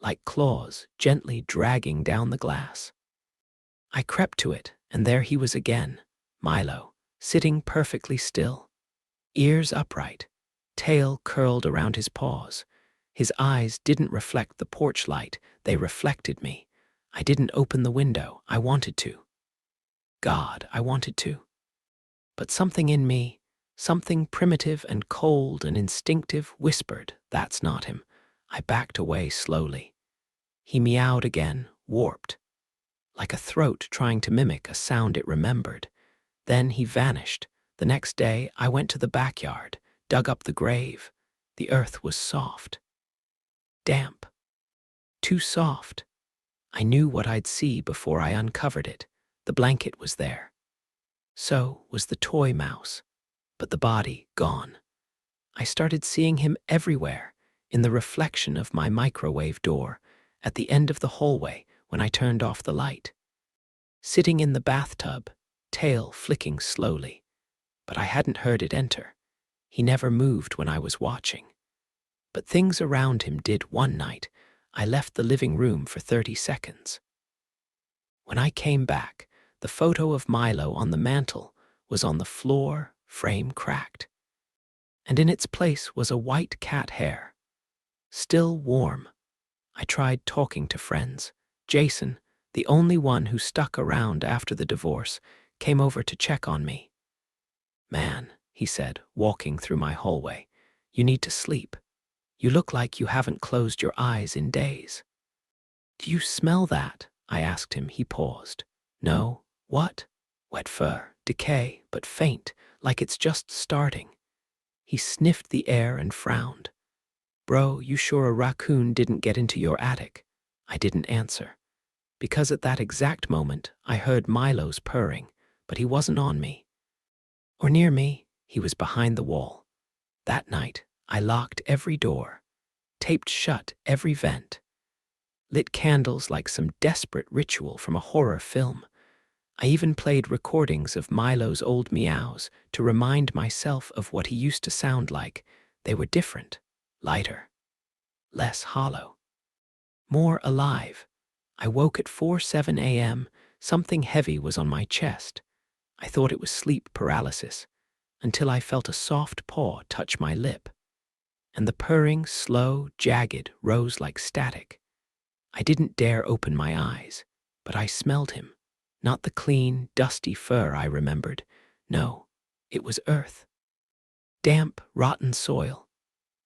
like claws gently dragging down the glass. I crept to it, and there he was again, Milo, sitting perfectly still, ears upright, tail curled around his paws. His eyes didn't reflect the porch light, they reflected me. I didn't open the window. I wanted to. God, I wanted to. But something in me, something primitive and cold and instinctive, whispered, "That's not him." I backed away slowly. He meowed again, warped, like a throat trying to mimic a sound it remembered. Then he vanished. The next day, I went to the backyard, dug up the grave. The earth was soft. Damp. Too soft. I knew what I'd see before I uncovered it. The blanket was there. So was the toy mouse, but the body gone. I started seeing him everywhere, in the reflection of my microwave door, at the end of the hallway when I turned off the light. Sitting in the bathtub, tail flicking slowly. But I hadn't heard it enter. He never moved when I was watching. But things around him did one night. I left the living room for 30 seconds. When I came back, the photo of Milo on the mantel was on the floor, frame cracked. And in its place was a white cat hair, still warm. I tried talking to friends. Jason, the only one who stuck around after the divorce, came over to check on me. "Man," he said, walking through my hallway, "you need to sleep. You look like you haven't closed your eyes in days." "Do you smell that?" I asked him. He paused. "No. What?" "Wet fur, decay, but faint, like it's just starting." He sniffed the air and frowned. "Bro, you sure a raccoon didn't get into your attic?" I didn't answer, because at that exact moment I heard Milo's purring, but he wasn't on me. Or near me. He was behind the wall. That night, I locked every door, taped shut every vent, lit candles like some desperate ritual from a horror film. I even played recordings of Milo's old meows to remind myself of what he used to sound like. They were different, lighter, less hollow, more alive. I woke at 4:07 a.m. Something heavy was on my chest. I thought it was sleep paralysis, until I felt a soft paw touch my lip. And the purring, slow, jagged, rose like static. I didn't dare open my eyes, but I smelled him. Not the clean, dusty fur I remembered. No, it was earth. Damp, rotten soil.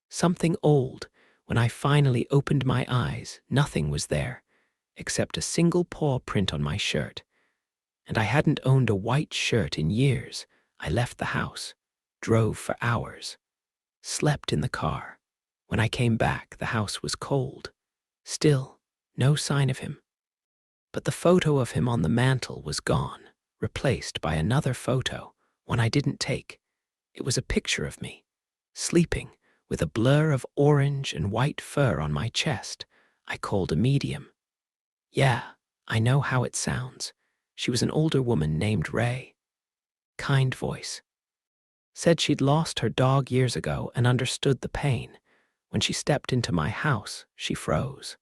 Something old. When I finally opened my eyes, nothing was there, except a single paw print on my shirt. And I hadn't owned a white shirt in years. I left the house, drove for hours, slept in the car. When I came back, the house was cold. Still, no sign of him. But the photo of him on the mantel was gone, replaced by another photo, one I didn't take. It was a picture of me, sleeping, with a blur of orange and white fur on my chest. I called a medium. "Yeah, I know how it sounds." She was an older woman named Ray. Kind voice. Said she'd lost her dog years ago and understood the pain. When she stepped into my house, she froze.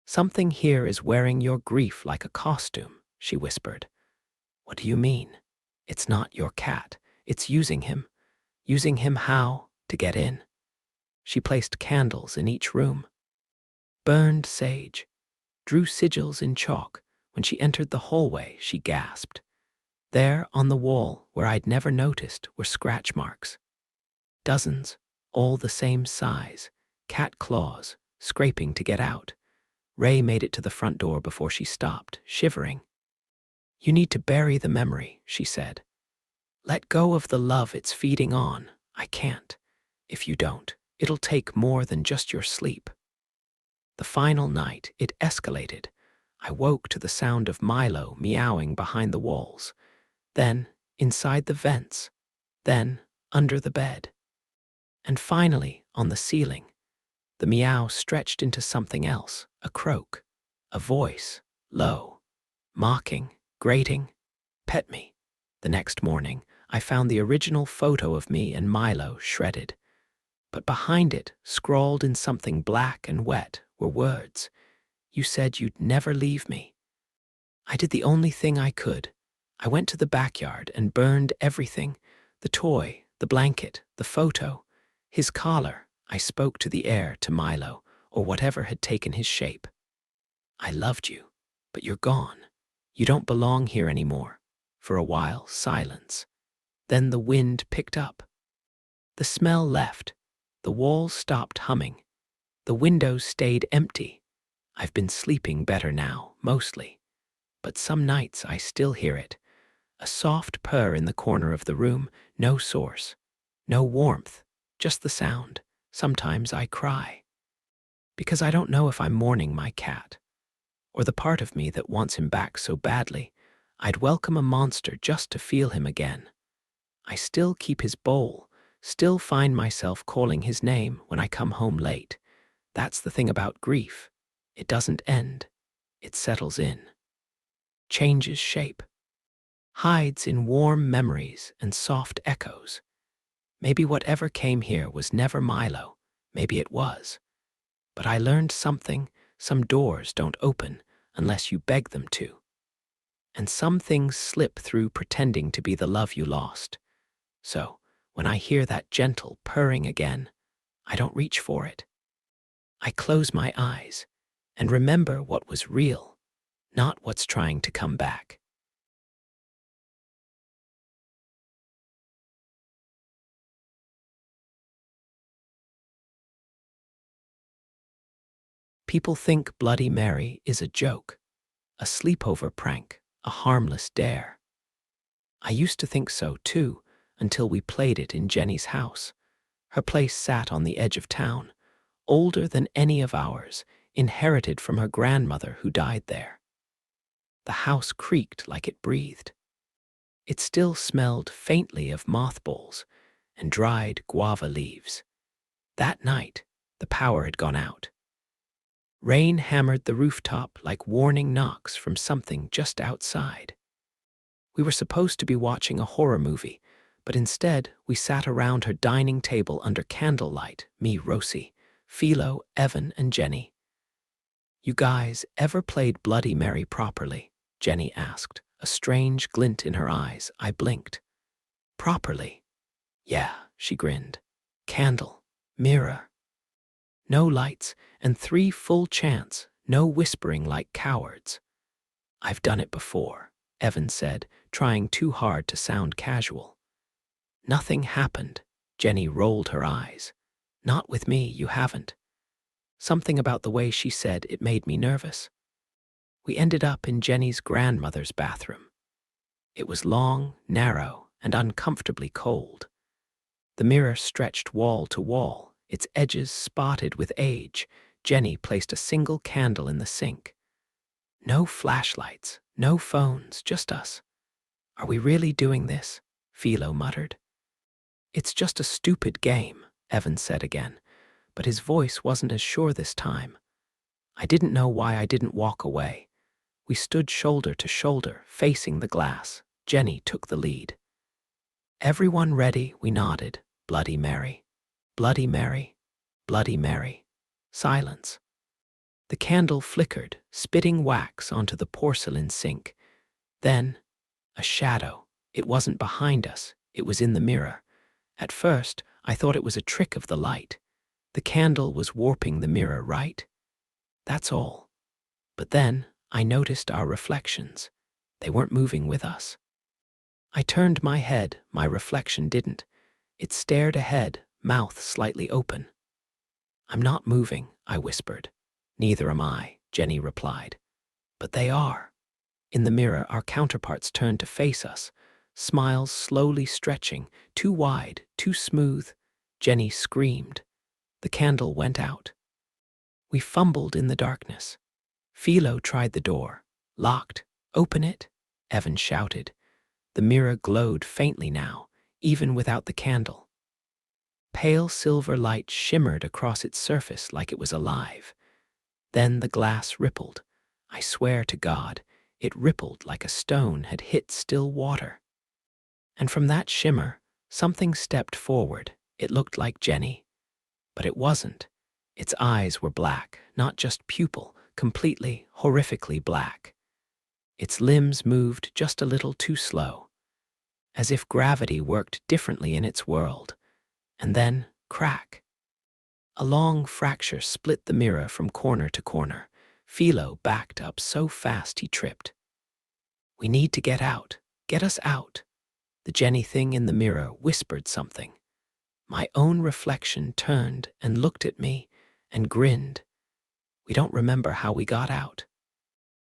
"Something here is wearing your grief like a costume," she whispered. "What do you mean?" "It's not your cat. It's using him." "Using him how? To get in?" She placed candles in each room, burned sage, drew sigils in chalk. When she entered the hallway, she gasped. There, on the wall, where I'd never noticed, were scratch marks. Dozens, all the same size, cat claws, scraping to get out. Ray made it to the front door before she stopped, shivering. "You need to bury the memory," she said. "Let go of the love it's feeding on." "I can't. If you don't, it'll take more than just your sleep." The final night, it escalated. I woke to the sound of Milo meowing behind the walls. Then, inside the vents. Then, under the bed. And finally, on the ceiling, the meow stretched into something else, a croak, a voice, low, mocking, grating. Pet me. The next morning, I found the original photo of me and Milo shredded. But behind it, scrawled in something black and wet, were words. You said you'd never leave me. I did the only thing I could. I went to the backyard and burned everything. The toy, the blanket, the photo, his collar. I spoke to the air, to Milo, or whatever had taken his shape. I loved you, but you're gone. You don't belong here anymore. For a while, silence. Then the wind picked up. The smell left. The walls stopped humming. The windows stayed empty. I've been sleeping better now, mostly. But some nights I still hear it. A soft purr in the corner of the room, no source, no warmth, just the sound. Sometimes I cry. Because I don't know if I'm mourning my cat, or the part of me that wants him back so badly. I'd welcome a monster just to feel him again. I still keep his bowl, still find myself calling his name when I come home late. That's the thing about grief. It doesn't end. It settles in. Changes shape. Hides in warm memories and soft echoes. Maybe whatever came here was never Milo. Maybe it was. But I learned something. Some doors don't open unless you beg them to. And some things slip through pretending to be the love you lost. So, when I hear that gentle purring again, I don't reach for it. I close my eyes and remember what was real, not what's trying to come back. People think Bloody Mary is a joke, a sleepover prank, a harmless dare. I used to think so too, until we played it in Jenny's house. Her place sat on the edge of town, older than any of ours, inherited from her grandmother who died there. The house creaked like it breathed. It still smelled faintly of mothballs and dried guava leaves. That night, the power had gone out. Rain hammered the rooftop like warning knocks from something just outside. We were supposed to be watching a horror movie, but instead we sat around her dining table under candlelight, me, Rosie, Philo, Evan, and Jenny. You guys ever played Bloody Mary properly? Jenny asked, a strange glint in her eyes. I blinked. Properly? Yeah, she grinned. Candle, mirror. No lights, and 3 full chants, no whispering like cowards. I've done it before, Evan said, trying too hard to sound casual. Nothing happened. Jenny rolled her eyes. Not with me, you haven't. Something about the way she said it made me nervous. We ended up in Jenny's grandmother's bathroom. It was long, narrow, and uncomfortably cold. The mirror stretched wall to wall, its edges spotted with age. Jenny placed a single candle in the sink. No flashlights, no phones, just us. Are we really doing this? Philo muttered. It's just a stupid game, Evan said again, but his voice wasn't as sure this time. I didn't know why I didn't walk away. We stood shoulder to shoulder, facing the glass. Jenny took the lead. Everyone ready? We nodded. Bloody Mary. Bloody Mary. Bloody Mary. Silence. The candle flickered, spitting wax onto the porcelain sink. Then, a shadow. It wasn't behind us. It was in the mirror. At first, I thought it was a trick of the light. The candle was warping the mirror, right? That's all. But then, I noticed our reflections. They weren't moving with us. I turned my head. My reflection didn't. It stared ahead, mouth slightly open. I'm not moving, I whispered. Neither am I, Jenny replied. But they are. In the mirror, our counterparts turned to face us, smiles slowly stretching, too wide, too smooth. Jenny screamed. The candle went out. We fumbled in the darkness. Philo tried the door. Locked. Open it, Evan shouted. The mirror glowed faintly now, even without the candle. Pale silver light shimmered across its surface like it was alive. Then the glass rippled. I swear to God, it rippled like a stone had hit still water. And from that shimmer, something stepped forward. It looked like Jenny, but it wasn't. Its eyes were black, not just pupil, completely, horrifically black. Its limbs moved just a little too slow, as if gravity worked differently in its world. And then, crack. A long fracture split the mirror from corner to corner. Philo backed up so fast he tripped. "We need to get out. Get us out." The Jenny thing in the mirror whispered something. My own reflection turned and looked at me and grinned. We don't remember how we got out.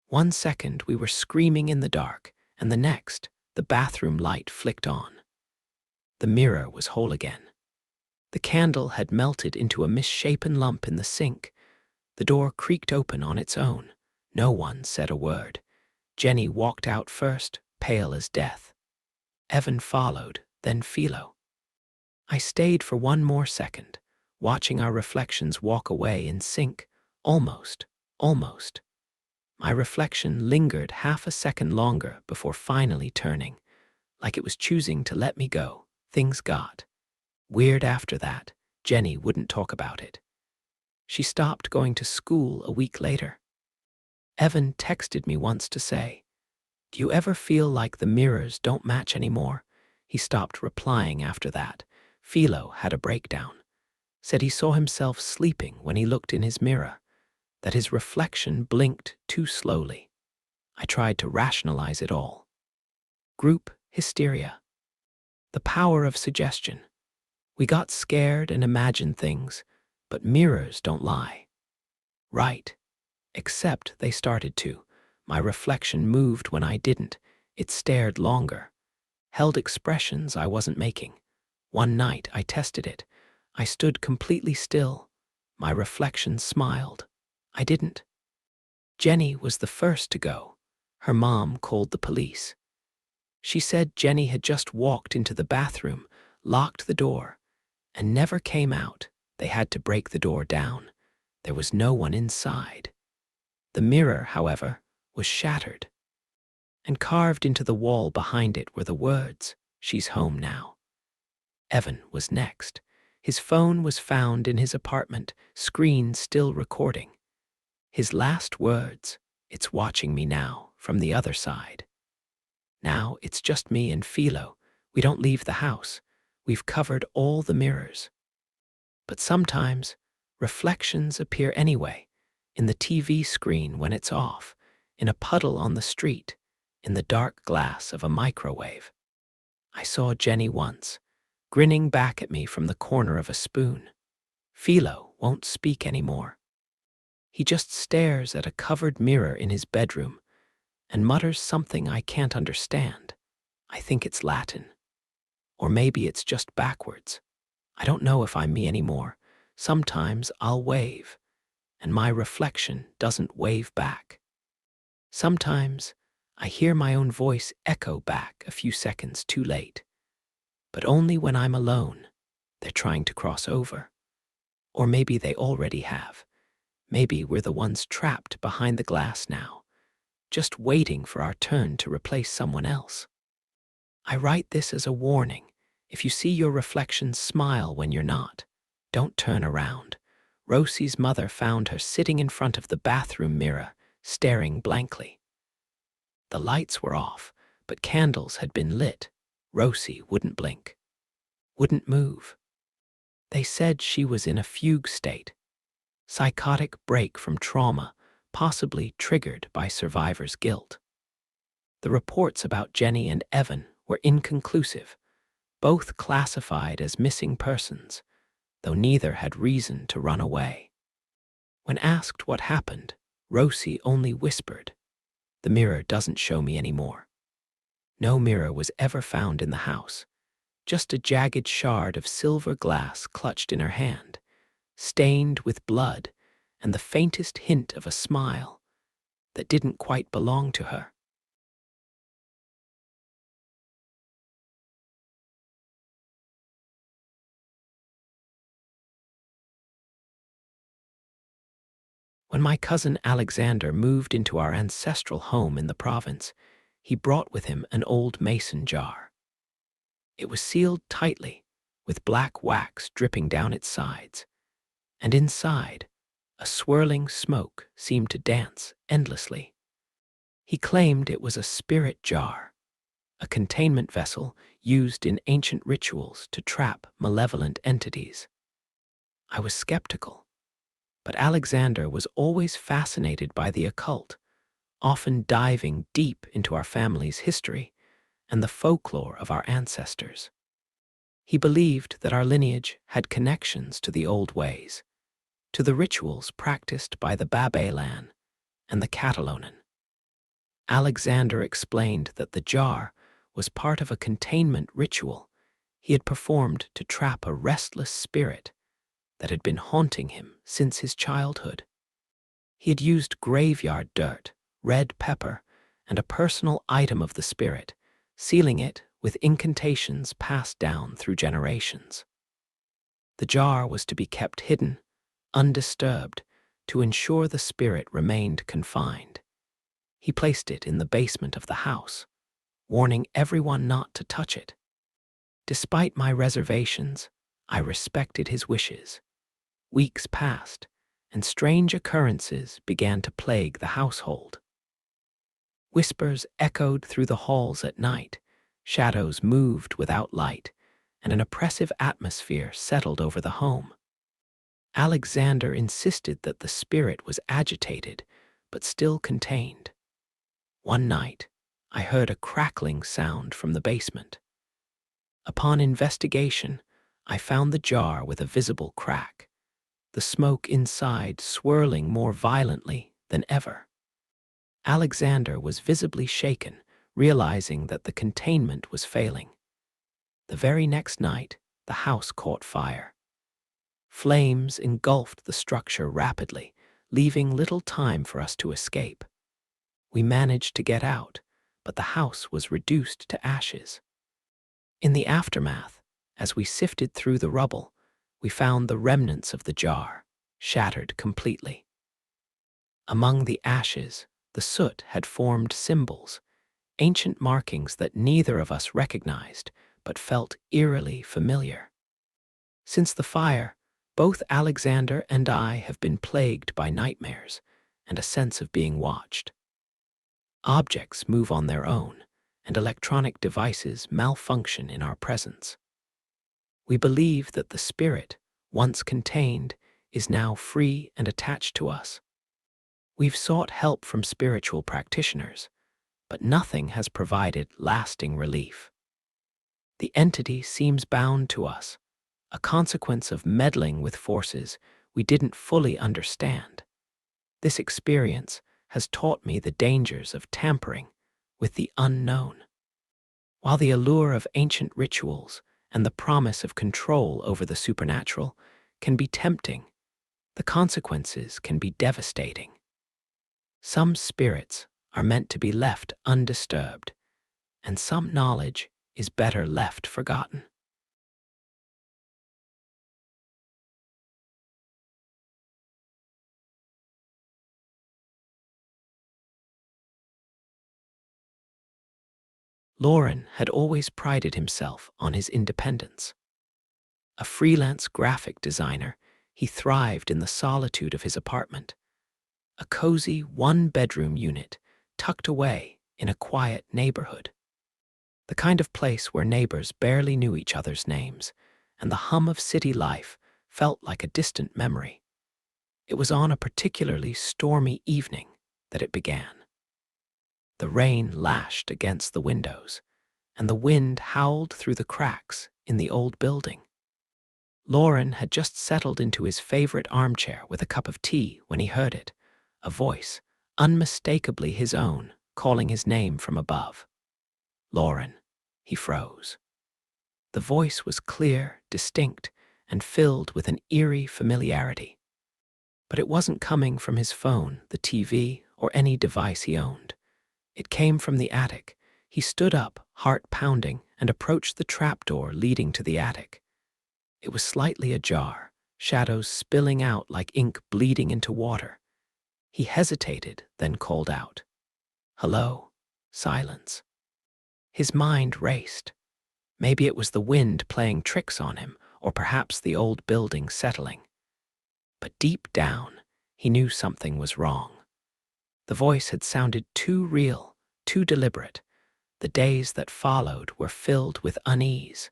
1 second we were screaming in the dark, and the next, the bathroom light flicked on. The mirror was whole again. The candle had melted into a misshapen lump in the sink. The door creaked open on its own. No one said a word. Jenny walked out first, pale as death. Evan followed, then Philo. I stayed for 1 more second, watching our reflections walk away in sync, almost. My reflection lingered half a second longer before finally turning, like it was choosing to let me go. Things got weird after that. Jenny wouldn't talk about it. She stopped going to school a week later. Evan texted me once to say, "Do you ever feel like the mirrors don't match anymore?" He stopped replying after that. Philo had a breakdown. Said he saw himself sleeping when he looked in his mirror, that his reflection blinked too slowly. I tried to rationalize it all. Group hysteria. The power of suggestion. We got scared and imagined things, but mirrors don't lie. Right. Except they started to. My reflection moved when I didn't. It stared longer, held expressions I wasn't making. One night I tested it. I stood completely still. My reflection smiled. I didn't. Jenny was the first to go. Her mom called the police. She said Jenny had just walked into the bathroom, locked the door, and never came out. They had to break the door down. There was no one inside. The mirror, however, was shattered, and carved into the wall behind it were the words, "She's home now." Evan was next. His phone was found in his apartment, screen still recording. His last words, "It's watching me now, from the other side." Now it's just me and Philo. We don't leave the house. We've covered all the mirrors. But sometimes, reflections appear anyway, in the TV screen when it's off, in a puddle on the street, in the dark glass of a microwave. I saw Jenny once, grinning back at me from the corner of a spoon. Philo won't speak anymore. He just stares at a covered mirror in his bedroom and mutters something I can't understand. I think it's Latin. Or maybe it's just backwards. I don't know if I'm me anymore. Sometimes I'll wave, and my reflection doesn't wave back. Sometimes I hear my own voice echo back a few seconds too late. But only when I'm alone. They're trying to cross over. Or maybe they already have. Maybe we're the ones trapped behind the glass now, just waiting for our turn to replace someone else. I write this as a warning. If you see your reflection smile when you're not, don't turn around. Rosie's mother found her sitting in front of the bathroom mirror, staring blankly. The lights were off, but candles had been lit. Rosie wouldn't blink, wouldn't move. They said she was in a fugue state, psychotic break from trauma, possibly triggered by survivor's guilt. The reports about Jenny and Evan were inconclusive, both classified as missing persons, though neither had reason to run away. When asked what happened, Rosie only whispered, "The mirror doesn't show me anymore." No mirror was ever found in the house, just a jagged shard of silver glass clutched in her hand, stained with blood and the faintest hint of a smile that didn't quite belong to her. When my cousin Alexander moved into our ancestral home in the province, he brought with him an old mason jar. It was sealed tightly, with black wax dripping down its sides, and inside, a swirling smoke seemed to dance endlessly. He claimed it was a spirit jar, a containment vessel used in ancient rituals to trap malevolent entities. I was skeptical, but Alexander was always fascinated by the occult, often diving deep into our family's history and the folklore of our ancestors. He believed that our lineage had connections to the old ways, to the rituals practiced by the Babysitter and the Catalonan. Alexander explained that the jar was part of a containment ritual he had performed to trap a restless spirit that had been haunting him since his childhood. He had used graveyard dirt, red pepper, and a personal item of the spirit, sealing it with incantations passed down through generations. The jar was to be kept hidden, undisturbed, to ensure the spirit remained confined. He placed it in the basement of the house, warning everyone not to touch it. Despite my reservations, I respected his wishes. Weeks passed, and strange occurrences began to plague the household. Whispers echoed through the halls at night, shadows moved without light, and an oppressive atmosphere settled over the home. Alexander insisted that the spirit was agitated, but still contained. One night, I heard a crackling sound from the basement. Upon investigation, I found the jar with a visible crack, the smoke inside swirling more violently than ever. Alexander was visibly shaken, realizing that the containment was failing. The very next night, the house caught fire. Flames engulfed the structure rapidly, leaving little time for us to escape. We managed to get out, but the house was reduced to ashes. In the aftermath, as we sifted through the rubble, we found the remnants of the jar, shattered completely. Among the ashes, the soot had formed symbols, ancient markings that neither of us recognized but felt eerily familiar. Since the fire, both Alexander and I have been plagued by nightmares and a sense of being watched. Objects move on their own, and electronic devices malfunction in our presence. We believe that the spirit, once contained, is now free and attached to us. We've sought help from spiritual practitioners, but nothing has provided lasting relief. The entity seems bound to us, a consequence of meddling with forces we didn't fully understand. This experience has taught me the dangers of tampering with the unknown. While the allure of ancient rituals and the promise of control over the supernatural can be tempting, the consequences can be devastating. Some spirits are meant to be left undisturbed, and some knowledge is better left forgotten. Lauren had always prided himself on his independence. A freelance graphic designer, he thrived in the solitude of his apartment, a cozy one-bedroom unit tucked away in a quiet neighborhood. The kind of place where neighbors barely knew each other's names, and the hum of city life felt like a distant memory. It was on a particularly stormy evening that it began. The rain lashed against the windows, and the wind howled through the cracks in the old building. Lauren had just settled into his favorite armchair with a cup of tea when he heard it, a voice, unmistakably his own, calling his name from above. Lauren. He froze. The voice was clear, distinct, and filled with an eerie familiarity. But it wasn't coming from his phone, the TV, or any device he owned. It came from the attic. He stood up, heart pounding, and approached the trapdoor leading to the attic. It was slightly ajar, shadows spilling out like ink bleeding into water. He hesitated, then called out, "Hello?" Silence. His mind raced. Maybe it was the wind playing tricks on him, or perhaps the old building settling. But deep down, he knew something was wrong. The voice had sounded too real, too deliberate. The days that followed were filled with unease.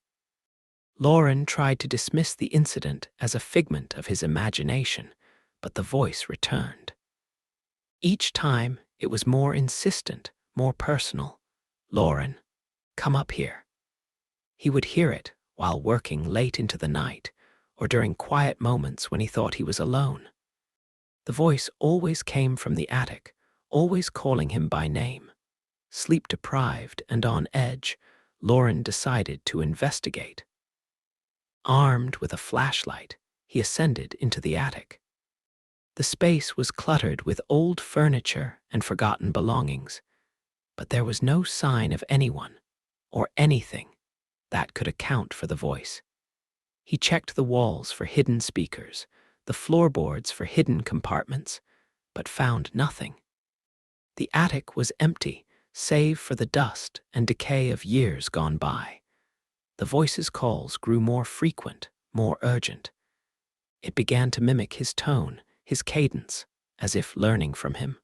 Lauren tried to dismiss the incident as a figment of his imagination, but the voice returned. Each time, it was more insistent, more personal. "Lauren, come up here." He would hear it while working late into the night, or during quiet moments when he thought he was alone. The voice always came from the attic, always calling him by name. Sleep-deprived and on edge, Lauren decided to investigate. Armed with a flashlight, he ascended into the attic. The space was cluttered with old furniture and forgotten belongings, but there was no sign of anyone or anything that could account for the voice. He checked the walls for hidden speakers, the floorboards for hidden compartments, but found nothing. The attic was empty, save for the dust and decay of years gone by. The voice's calls grew more frequent, more urgent. It began to mimic his tone, his cadence, as if learning from him.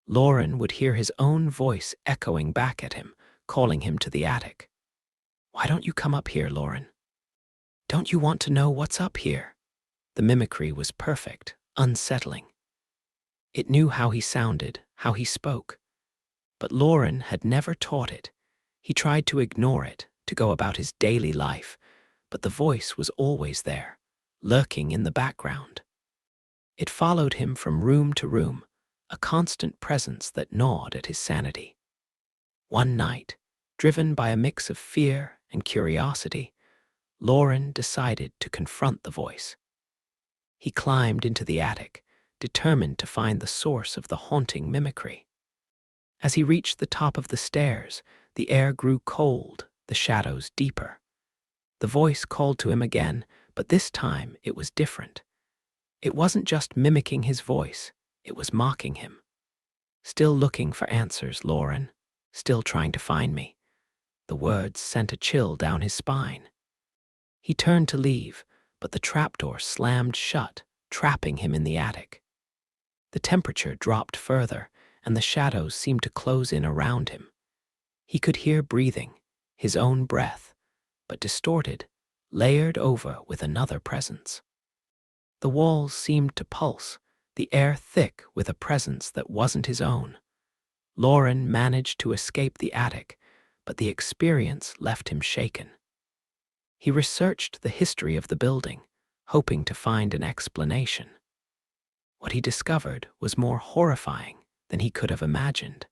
Lauren would hear his own voice echoing back at him, calling him to the attic. "Why don't you come up here, Lauren? Don't you want to know what's up here?" The mimicry was perfect, unsettling. It knew how he sounded, how he spoke. But Lauren had never taught it. He tried to ignore it, to go about his daily life, but the voice was always there, lurking in the background. It followed him from room to room, a constant presence that gnawed at his sanity. One night, driven by a mix of fear and curiosity, Lauren decided to confront the voice. He climbed into the attic, determined to find the source of the haunting mimicry. As he reached the top of the stairs, the air grew cold, the shadows deeper. The voice called to him again, but this time it was different. It wasn't just mimicking his voice, it was mocking him. "Still looking for answers, Lauren. Still trying to find me." The words sent a chill down his spine. He turned to leave, but the trapdoor slammed shut, trapping him in the attic. The temperature dropped further, and the shadows seemed to close in around him. He could hear breathing, his own breath, but distorted, layered over with another presence. The walls seemed to pulse, the air thick with a presence that wasn't his own. Lauren managed to escape the attic, but the experience left him shaken. He researched the history of the building, hoping to find an explanation. What he discovered was more horrifying than he could have imagined.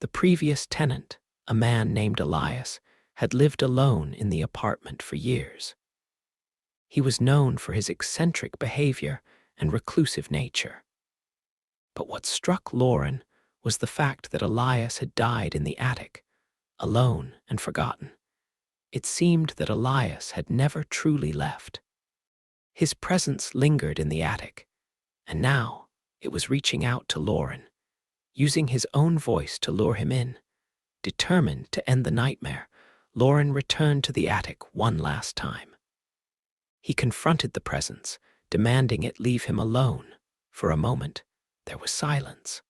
The previous tenant, a man named Elias, had lived alone in the apartment for years. He was known for his eccentric behavior and reclusive nature. But what struck Lauren was the fact that Elias had died in the attic, alone and forgotten. It seemed that Elias had never truly left. His presence lingered in the attic, and now it was reaching out to Lauren, using his own voice to lure him in. Determined to end the nightmare, Lauren returned to the attic one last time. He confronted the presence, demanding it leave him alone. For a moment, there was silence.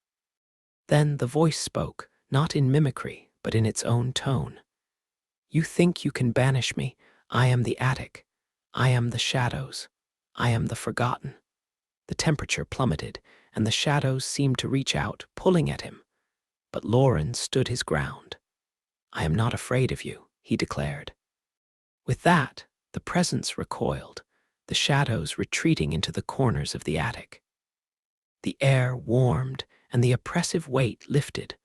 Then the voice spoke, not in mimicry, but in its own tone. "You think you can banish me? I am the attic. I am the shadows. I am the forgotten." The temperature plummeted, and the shadows seemed to reach out, pulling at him. But Lauren stood his ground. "I am not afraid of you," he declared. With that, the presence recoiled, the shadows retreating into the corners of the attic. The air warmed, and the oppressive weight lifted.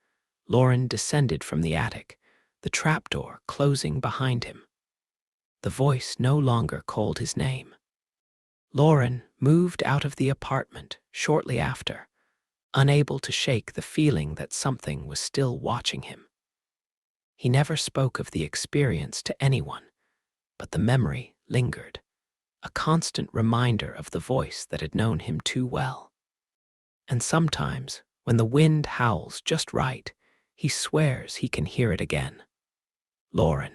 Lauren descended from the attic, the trapdoor closing behind him. The voice no longer called his name. Lauren moved out of the apartment shortly after, unable to shake the feeling that something was still watching him. He never spoke of the experience to anyone, but the memory lingered, a constant reminder of the voice that had known him too well. And sometimes, when the wind howls just right, he swears he can hear it again. Lauren.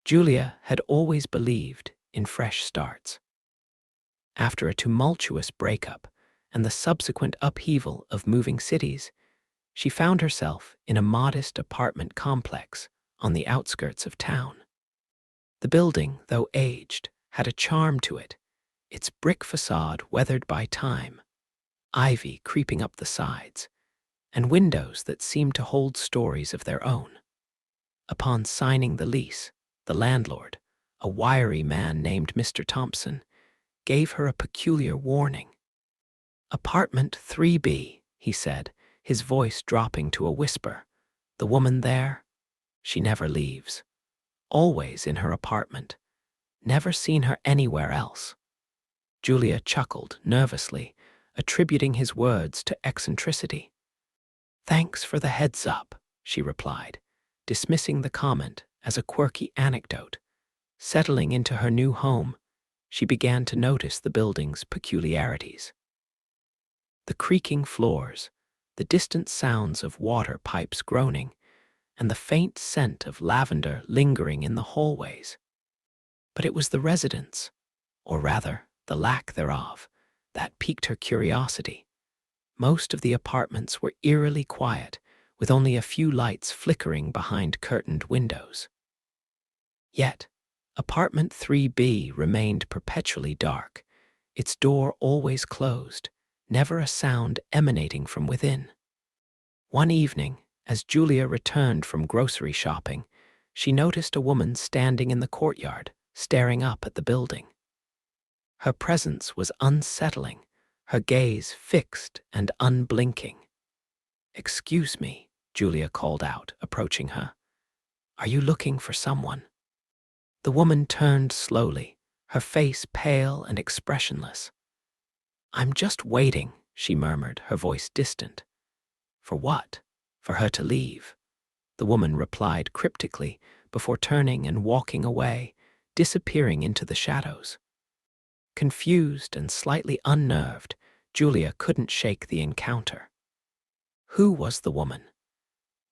Julia had always believed in fresh starts. After a tumultuous breakup and the subsequent upheaval of moving cities, she found herself in a modest apartment complex on the outskirts of town. The building, though aged, had a charm to it, its brick facade weathered by time, ivy creeping up the sides, and windows that seemed to hold stories of their own. Upon signing the lease, the landlord, a wiry man named Mr. Thompson, gave her a peculiar warning. "Apartment 3B, he said, his voice dropping to a whisper. "The woman there? She never leaves. Always in her apartment. Never seen her anywhere else." Julia chuckled nervously, attributing his words to eccentricity. "Thanks for the heads up," she replied, dismissing the comment as a quirky anecdote. Settling into her new home, she began to notice the building's peculiarities. The creaking floors, the distant sounds of water pipes groaning, and the faint scent of lavender lingering in the hallways. But it was the residence, or rather, the lack thereof, that piqued her curiosity. Most of the apartments were eerily quiet, with only a few lights flickering behind curtained windows. Yet, apartment 3B remained perpetually dark, its door always closed, never a sound emanating from within. One evening, as Julia returned from grocery shopping, she noticed a woman standing in the courtyard, staring up at the building. Her presence was unsettling, her gaze fixed and unblinking. "Excuse me," Julia called out, approaching her. "Are you looking for someone?" The woman turned slowly, her face pale and expressionless. "I'm just waiting," she murmured, her voice distant. "For what?" "For her to leave," the woman replied cryptically before turning and walking away, disappearing into the shadows. Confused and slightly unnerved, Julia couldn't shake the encounter. Who was the woman?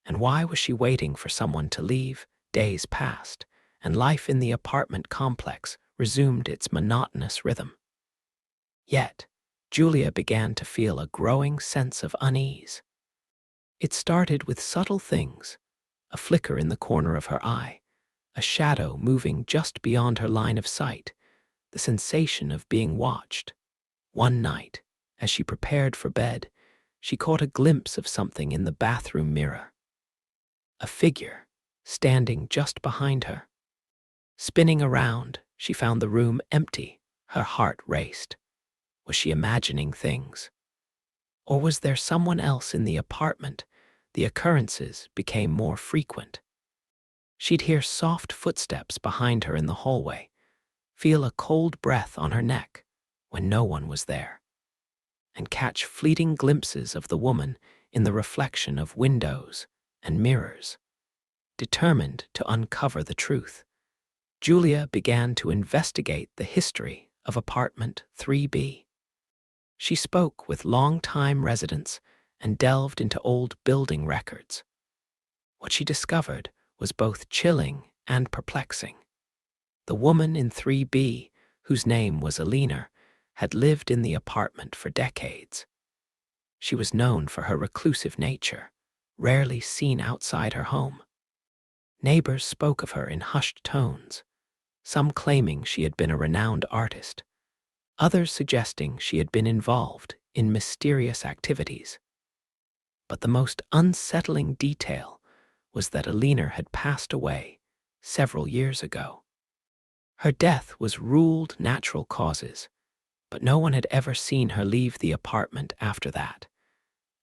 And why was she waiting for someone to leave? Days passed, and life in the apartment complex resumed its monotonous rhythm. Yet, Julia began to feel a growing sense of unease. It started with subtle things, a flicker in the corner of her eye, a shadow moving just beyond her line of sight, the sensation of being watched. One night, as she prepared for bed, she caught a glimpse of something in the bathroom mirror. A figure, standing just behind her. Spinning around, she found the room empty. Her heart raced. Was she imagining things? Or was there someone else in the apartment? The occurrences became more frequent. She'd hear soft footsteps behind her in the hallway, feel a cold breath on her neck when no one was there, and catch fleeting glimpses of the woman in the reflection of windows and mirrors. Determined to uncover the truth, Julia began to investigate the history of apartment 3B. She spoke with long-time residents and delved into old building records. What she discovered was both chilling and perplexing. The woman in 3B, whose name was Alina, had lived in the apartment for decades. She was known for her reclusive nature, rarely seen outside her home. Neighbors spoke of her in hushed tones, some claiming she had been a renowned artist, others suggesting she had been involved in mysterious activities. But the most unsettling detail was that Alina had passed away several years ago. Her death was ruled natural causes, but no one had ever seen her leave the apartment after that.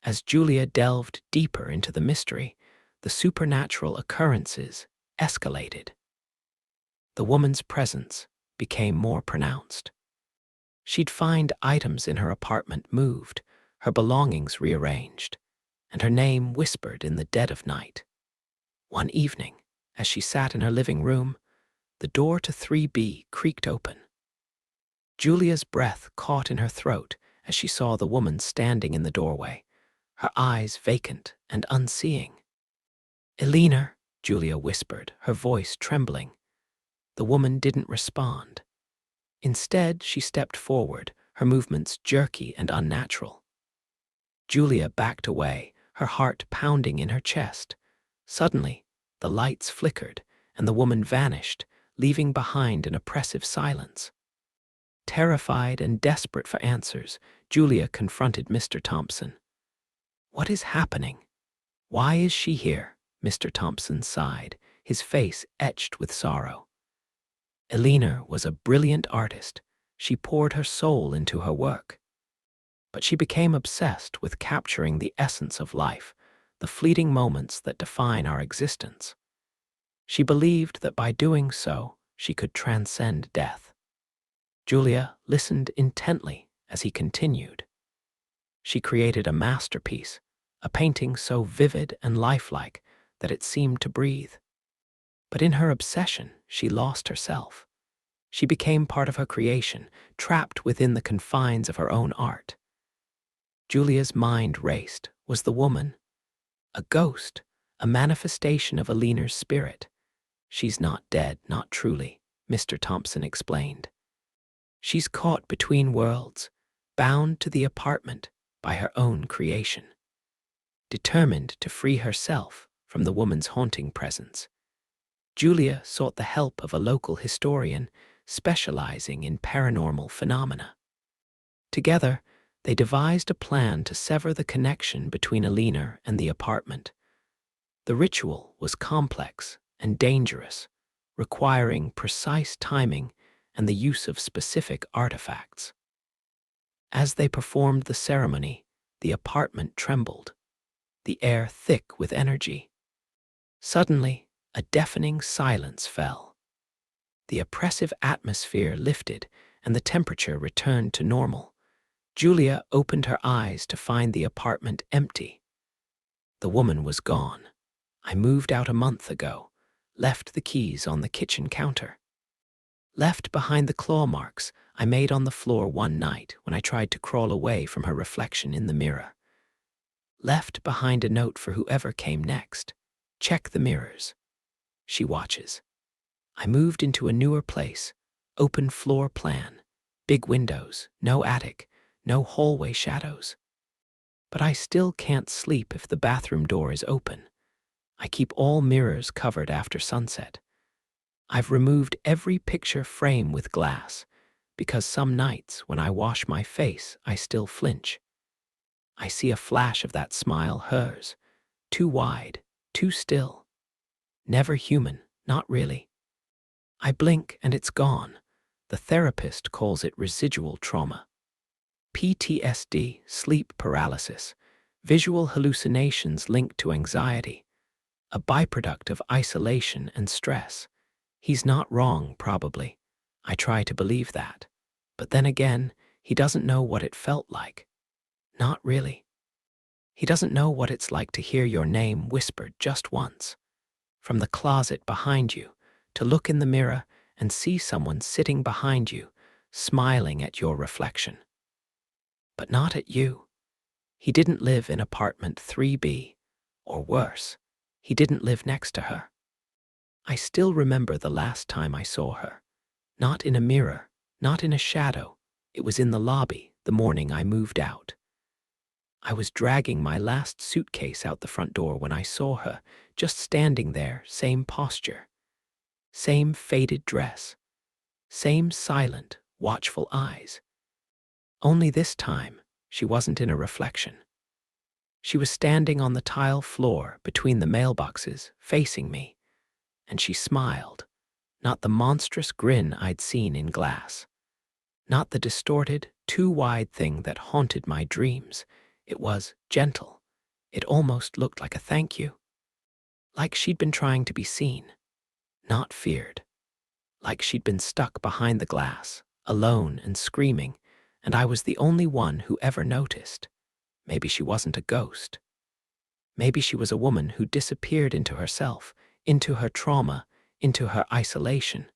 As Julia delved deeper into the mystery, the supernatural occurrences escalated. The woman's presence became more pronounced. She'd find items in her apartment moved, her belongings rearranged, and her name whispered in the dead of night. One evening, As she sat in her living room, the door to 3B creaked open. Julia's breath caught in her throat as she saw the woman standing in the doorway, her eyes vacant and unseeing. "Eleanor," Julia whispered, her voice trembling. The woman didn't respond. Instead, she stepped forward, her movements jerky and unnatural. Julia backed away, her heart pounding in her chest. Suddenly, the lights flickered, and the woman vanished, leaving behind an oppressive silence. Terrified and desperate for answers, Julia confronted Mr. Thompson. "What is happening? Why is she here?" Mr. Thompson sighed, his face etched with sorrow. Eleanor was a brilliant artist. She poured her soul into her work. But she became obsessed with capturing the essence of life, the fleeting moments that define our existence. She believed that by doing so, she could transcend death. Julia listened intently as he continued. She created a masterpiece, a painting so vivid and lifelike that it seemed to breathe. But in her obsession, she lost herself. She became part of her creation, trapped within the confines of her own art. Julia's mind raced. Was the woman a ghost, a manifestation of Eleanor's spirit? "She's not dead, not truly," Mr. Thompson explained. "She's caught between worlds, bound to the apartment by her own creation, determined to free herself from the woman's haunting presence." Julia sought the help of a local historian specializing in paranormal phenomena. Together, they devised a plan to sever the connection between Eleanor and the apartment. The ritual was complex and dangerous, requiring precise timing and the use of specific artifacts. As they performed the ceremony, the apartment trembled, the air thick with energy. Suddenly, a deafening silence fell. The oppressive atmosphere lifted, and the temperature returned to normal. Julia opened her eyes to find the apartment empty. The woman was gone. "I moved out a month ago, left the keys on the kitchen counter. Left behind the claw marks I made on the floor one night when I tried to crawl away from her reflection in the mirror. Left behind a note for whoever came next. Check the mirrors." She watches. "I moved into a newer place, open floor plan, big windows, no attic, no hallway shadows. But I still can't sleep if the bathroom door is open. I keep all mirrors covered after sunset. I've removed every picture frame with glass, because some nights when I wash my face, I still flinch. I see a flash of that smile, hers, too wide, too still. Never human, not really. I blink and it's gone. The therapist calls it residual trauma. PTSD, sleep paralysis, visual hallucinations linked to anxiety, a byproduct of isolation and stress. He's not wrong, probably. I try to believe that. But then again, he doesn't know what it felt like. Not really. He doesn't know what it's like to hear your name whispered just once. From the closet behind you, to look in the mirror and see someone sitting behind you, smiling at your reflection. But not at you. He didn't live in apartment 3B, or worse, he didn't live next to her. I still remember the last time I saw her. Not in a mirror, not in a shadow. It was in the lobby, the morning I moved out. I was dragging my last suitcase out the front door when I saw her, just standing there, same posture, same faded dress, same silent, watchful eyes. Only this time, she wasn't in a reflection. She was standing on the tile floor between the mailboxes, facing me, and she smiled, not the monstrous grin I'd seen in glass, not the distorted, too wide thing that haunted my dreams. It was gentle. It almost looked like a thank you. Like she'd been trying to be seen, not feared. Like she'd been stuck behind the glass, alone and screaming, and I was the only one who ever noticed. Maybe she wasn't a ghost. Maybe she was a woman who disappeared into herself, into her trauma, into her isolation,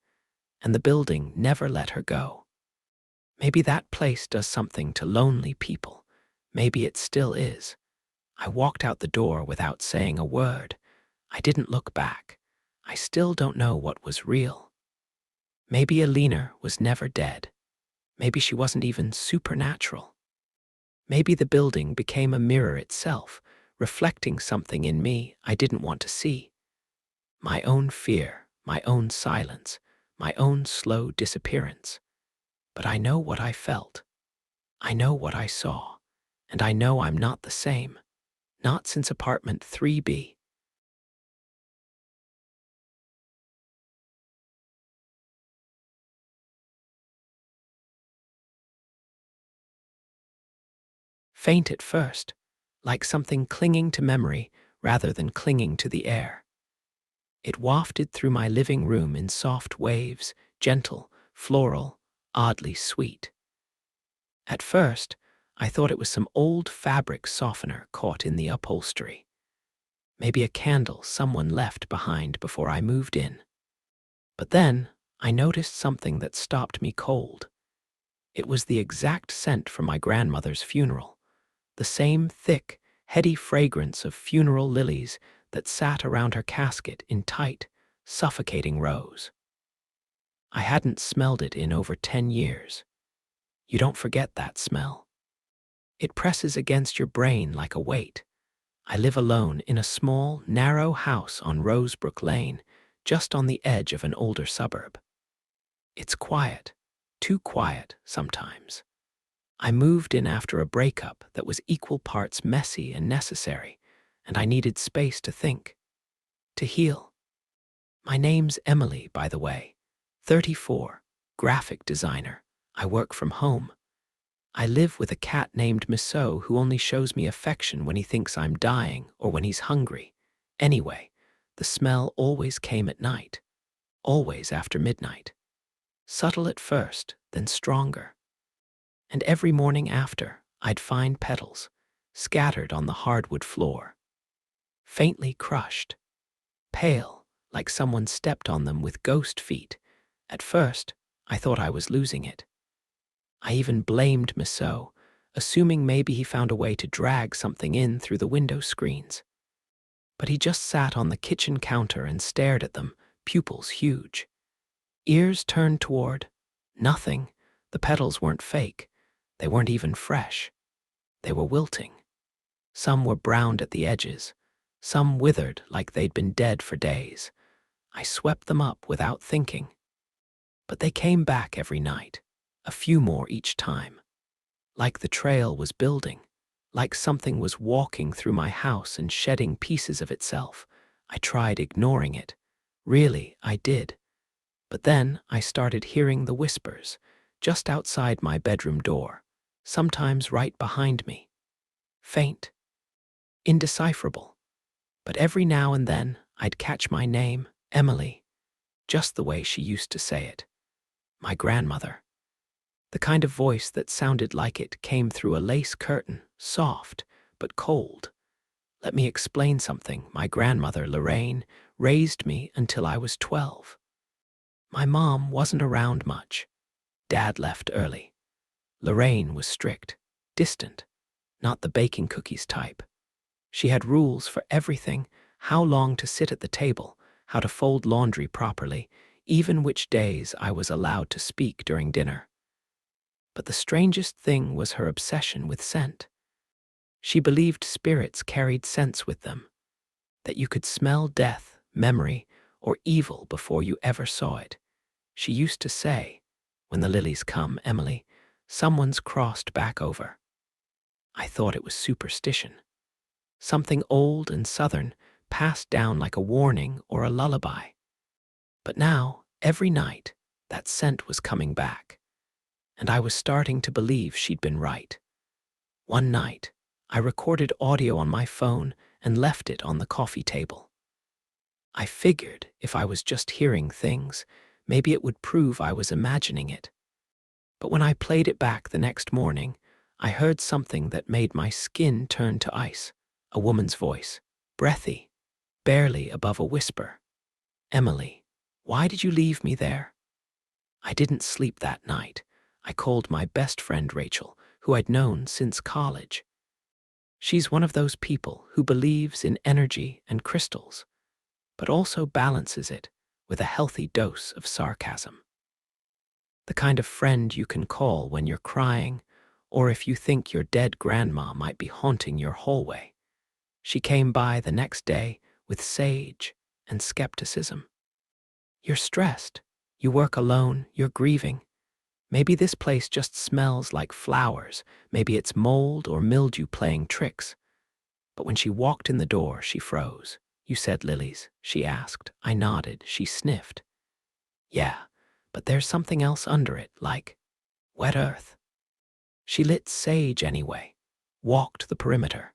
and the building never let her go. Maybe that place does something to lonely people. Maybe it still is. I walked out the door without saying a word. I didn't look back. I still don't know what was real. Maybe Alina was never dead. Maybe she wasn't even supernatural. Maybe the building became a mirror itself, reflecting something in me I didn't want to see. My own fear, my own silence, my own slow disappearance. But I know what I felt. I know what I saw. And I know I'm not the same. Not since apartment 3B. Faint at first, like something clinging to memory rather than clinging to the air. It wafted through my living room in soft waves, gentle, floral, oddly sweet. At first, I thought it was some old fabric softener caught in the upholstery. Maybe a candle someone left behind before I moved in. But then, I noticed something that stopped me cold. It was the exact scent from my grandmother's funeral. The same thick, heady fragrance of funeral lilies that sat around her casket in tight, suffocating rows. I hadn't smelled it in over 10 years. You don't forget that smell. It presses against your brain like a weight. I live alone in a small, narrow house on Rosebrook Lane, just on the edge of an older suburb. It's quiet, too quiet sometimes. I moved in after a breakup that was equal parts messy and necessary, and I needed space to think, to heal. My name's Emily, by the way, 34, graphic designer. I work from home. I live with a cat named Misso who only shows me affection when he thinks I'm dying or when he's hungry. Anyway, the smell always came at night, always after midnight. Subtle at first, then stronger. And every morning after, I'd find petals, scattered on the hardwood floor, faintly crushed, pale, like someone stepped on them with ghost feet. At first, I thought I was losing it. I even blamed Misso, assuming maybe he found a way to drag something in through the window screens. But he just sat on the kitchen counter and stared at them, pupils huge. Ears turned toward nothing. The petals weren't fake. They weren't even fresh. They were wilting. Some were browned at the edges. Some withered like they'd been dead for days. I swept them up without thinking. But they came back every night, a few more each time. Like the trail was building, like something was walking through my house and shedding pieces of itself. I tried ignoring it. Really, I did. But then I started hearing the whispers, just outside my bedroom door, sometimes right behind me. Faint, indecipherable. But every now and then I'd catch my name, Emily, just the way she used to say it. My grandmother. The kind of voice that sounded like it came through a lace curtain, soft but cold. Let me explain something. My grandmother, Lorraine, raised me until I was 12. My mom wasn't around much. Dad left early. Lorraine was strict, distant, not the baking cookies type. She had rules for everything, how long to sit at the table, how to fold laundry properly, even which days I was allowed to speak during dinner. But the strangest thing was her obsession with scent. She believed spirits carried scents with them, that you could smell death, memory, or evil before you ever saw it. She used to say, "When the lilies come, Emily, someone's crossed back over." I thought it was superstition. Something old and southern, passed down like a warning or a lullaby. But now, every night, that scent was coming back, and I was starting to believe she'd been right. One night, I recorded audio on my phone and left it on the coffee table. I figured if I was just hearing things, maybe it would prove I was imagining it. But when I played it back the next morning, I heard something that made my skin turn to ice. A woman's voice, breathy, barely above a whisper. Emily, why did you leave me there? I didn't sleep that night. I called my best friend Rachel, who I'd known since college. She's one of those people who believes in energy and crystals, but also balances it with a healthy dose of sarcasm. The kind of friend you can call when you're crying, or if you think your dead grandma might be haunting your hallway. She came by the next day with sage and skepticism. You're stressed. You work alone. You're grieving. Maybe this place just smells like flowers. Maybe it's mold or mildew playing tricks. But when she walked in the door, she froze. You said lilies, she asked. I nodded. She sniffed. Yeah, but there's something else under it, like wet earth. She lit sage anyway, walked the perimeter.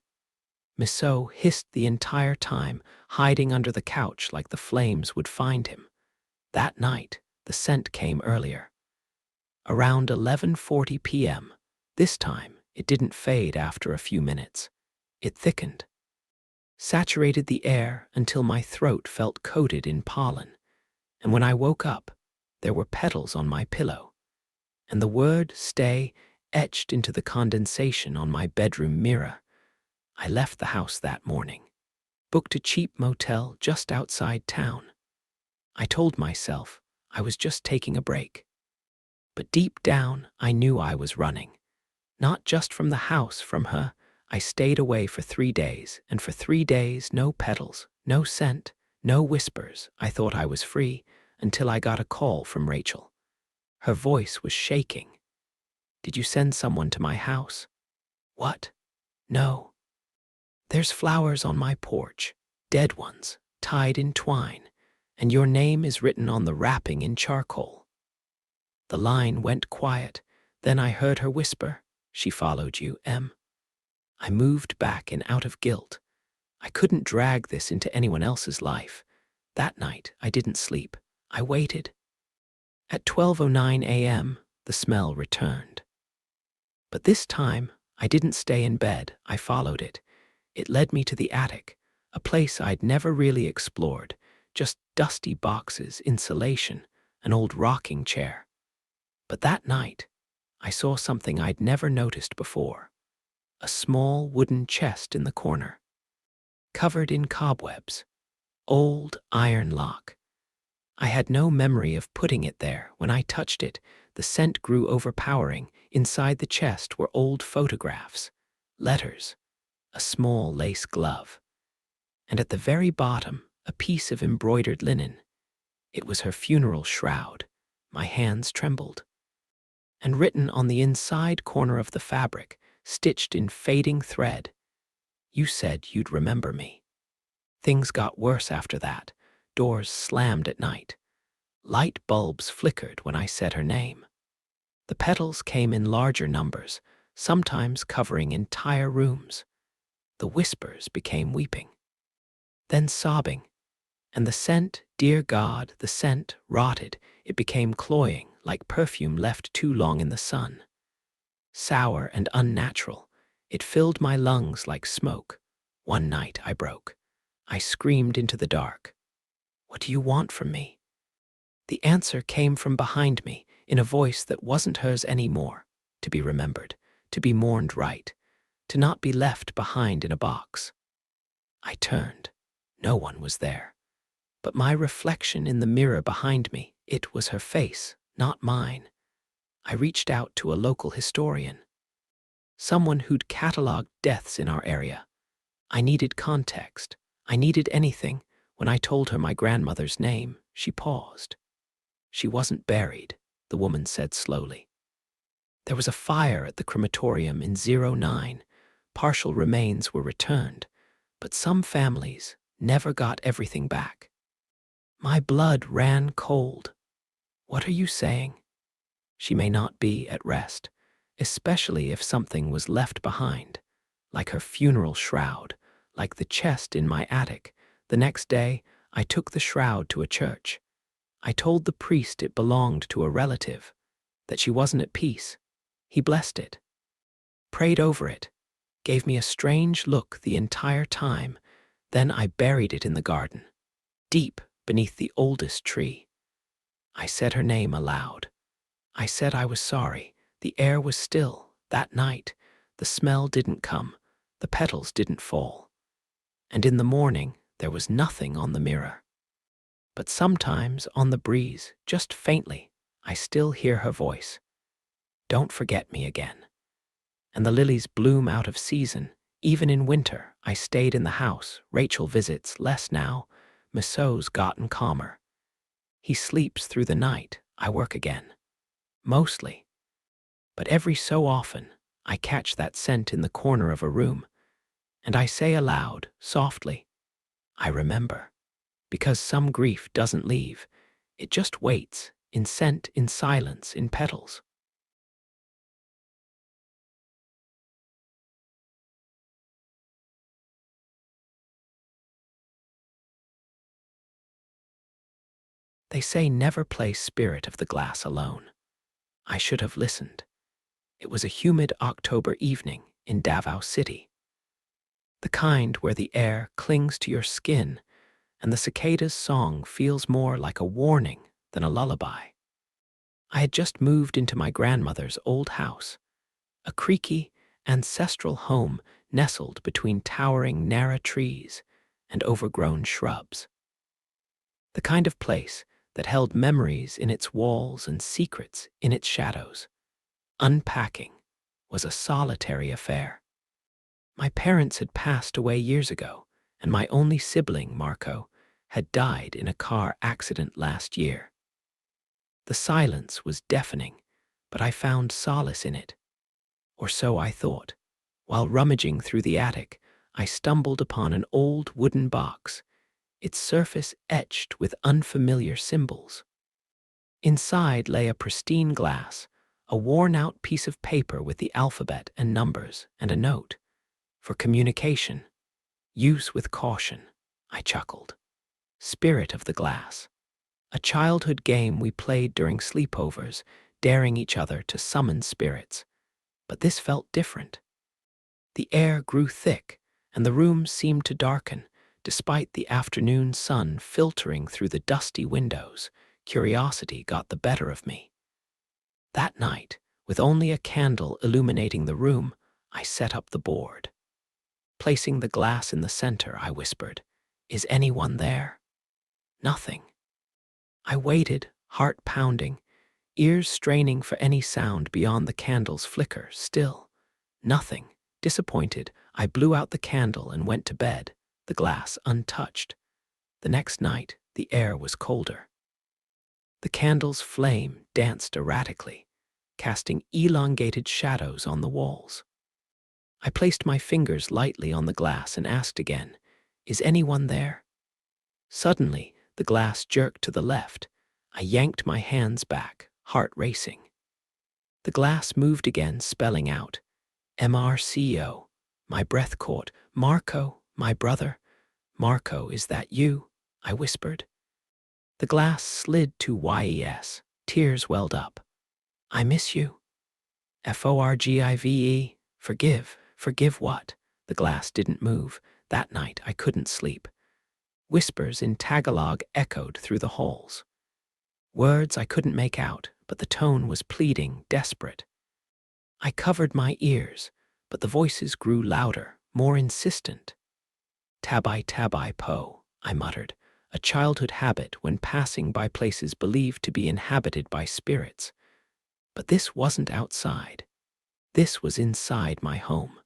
Misso hissed the entire time, hiding under the couch like the flames would find him. That night, the scent came earlier. Around 11:40 p.m. This time, it didn't fade after a few minutes. It thickened, saturated the air until my throat felt coated in pollen. And when I woke up, there were petals on my pillow, and the word stay etched into the condensation on my bedroom mirror. I left the house that morning, booked a cheap motel just outside town. I told myself I was just taking a break. But deep down, I knew I was running. Not just from the house, from her. I stayed away for 3 days, and for 3 days, no petals, no scent, no whispers. I thought I was free until I got a call from Rachel. Her voice was shaking. Did you send someone to my house? What? No. There's flowers on my porch, dead ones, tied in twine, and your name is written on the wrapping in charcoal. The line went quiet. Then I heard her whisper, she followed you, Em. I moved back in out of guilt. I couldn't drag this into anyone else's life. That night, I didn't sleep. I waited. At 12:09 a.m., the smell returned. But this time, I didn't stay in bed. I followed it. It led me to the attic, a place I'd never really explored, just dusty boxes, insulation, an old rocking chair. But that night, I saw something I'd never noticed before. A small wooden chest in the corner, covered in cobwebs, old iron lock. I had no memory of putting it there. When I touched it, the scent grew overpowering. Inside the chest were old photographs, letters, a small lace glove, and at the very bottom, a piece of embroidered linen. It was her funeral shroud. My hands trembled. And written on the inside corner of the fabric, stitched in fading thread, you said you'd remember me. Things got worse after that. Doors slammed at night. Light bulbs flickered when I said her name. The petals came in larger numbers, sometimes covering entire rooms. The whispers became weeping, then sobbing, and the scent, dear God, the scent rotted. It became cloying, like perfume left too long in the sun. Sour and unnatural, it filled my lungs like smoke. One night I broke. I screamed into the dark. What do you want from me? The answer came from behind me, in a voice that wasn't hers anymore. To be remembered, to be mourned right, to not be left behind in a box. I turned. No one was there. But my reflection in the mirror behind me, it was her face, not mine. I reached out to a local historian, someone who'd cataloged deaths in our area. I needed context. I needed anything. When I told her my grandmother's name, she paused. She wasn't buried, the woman said slowly. There was a fire at the crematorium in 09. Partial remains were returned, but some families never got everything back. My blood ran cold. What are you saying? She may not be at rest, especially if something was left behind, like her funeral shroud, like the chest in my attic. The next day, I took the shroud to a church. I told the priest it belonged to a relative, that she wasn't at peace. He blessed it, prayed over it, gave me a strange look the entire time. Then I buried it in the garden, deep beneath the oldest tree. I said her name aloud. I said I was sorry. The air was still. That night, the smell didn't come. The petals didn't fall. And in the morning, there was nothing on the mirror. But sometimes, on the breeze, just faintly, I still hear her voice. Don't forget me again. And the lilies bloom out of season. Even in winter, I stayed in the house. Rachel visits less now. Masseau's gotten calmer. He sleeps through the night. I work again. Mostly. But every so often, I catch that scent in the corner of a room, and I say aloud, softly, I remember. Because some grief doesn't leave. It just waits, in scent, in silence, in petals. They say never play Spirit of the Glass alone. I should have listened. It was a humid October evening in Davao City. The kind where the air clings to your skin and the cicada's song feels more like a warning than a lullaby. I had just moved into my grandmother's old house, a creaky, ancestral home nestled between towering narra trees and overgrown shrubs. The kind of place that held memories in its walls and secrets in its shadows. Unpacking was a solitary affair. My parents had passed away years ago, and my only sibling, Marco, had died in a car accident last year. The silence was deafening, but I found solace in it. Or so I thought. While rummaging through the attic, I stumbled upon an old wooden box, its surface etched with unfamiliar symbols. Inside lay a pristine glass, a worn-out piece of paper with the alphabet and numbers, and a note. For communication. Use with caution, I chuckled. Spirit of the Glass. A childhood game we played during sleepovers, daring each other to summon spirits. But this felt different. The air grew thick, and the room seemed to darken, despite the afternoon sun filtering through the dusty windows. Curiosity got the better of me. That night, with only a candle illuminating the room, I set up the board. Placing the glass in the center, I whispered, "Is anyone there?" Nothing. I waited, heart pounding, ears straining for any sound beyond the candle's flicker. Still, nothing. Disappointed, I blew out the candle and went to bed, the glass untouched. The next night, the air was colder. The candle's flame danced erratically, casting elongated shadows on the walls. I placed my fingers lightly on the glass and asked again, "Is anyone there?" Suddenly, the glass jerked to the left. I yanked my hands back, heart racing. The glass moved again, spelling out, "MRCO." My breath caught. "Marco, my brother. Marco, is that you?" I whispered. The glass slid to YES. Tears welled up. "I miss you." FORGIVE. Forgive. Forgive what? The glass didn't move. That night I couldn't sleep. Whispers in Tagalog echoed through the halls. Words I couldn't make out, but the tone was pleading, desperate. I covered my ears, but the voices grew louder, more insistent. Tabai po, I muttered, a childhood habit when passing by places believed to be inhabited by spirits. But this wasn't outside. This was inside my home.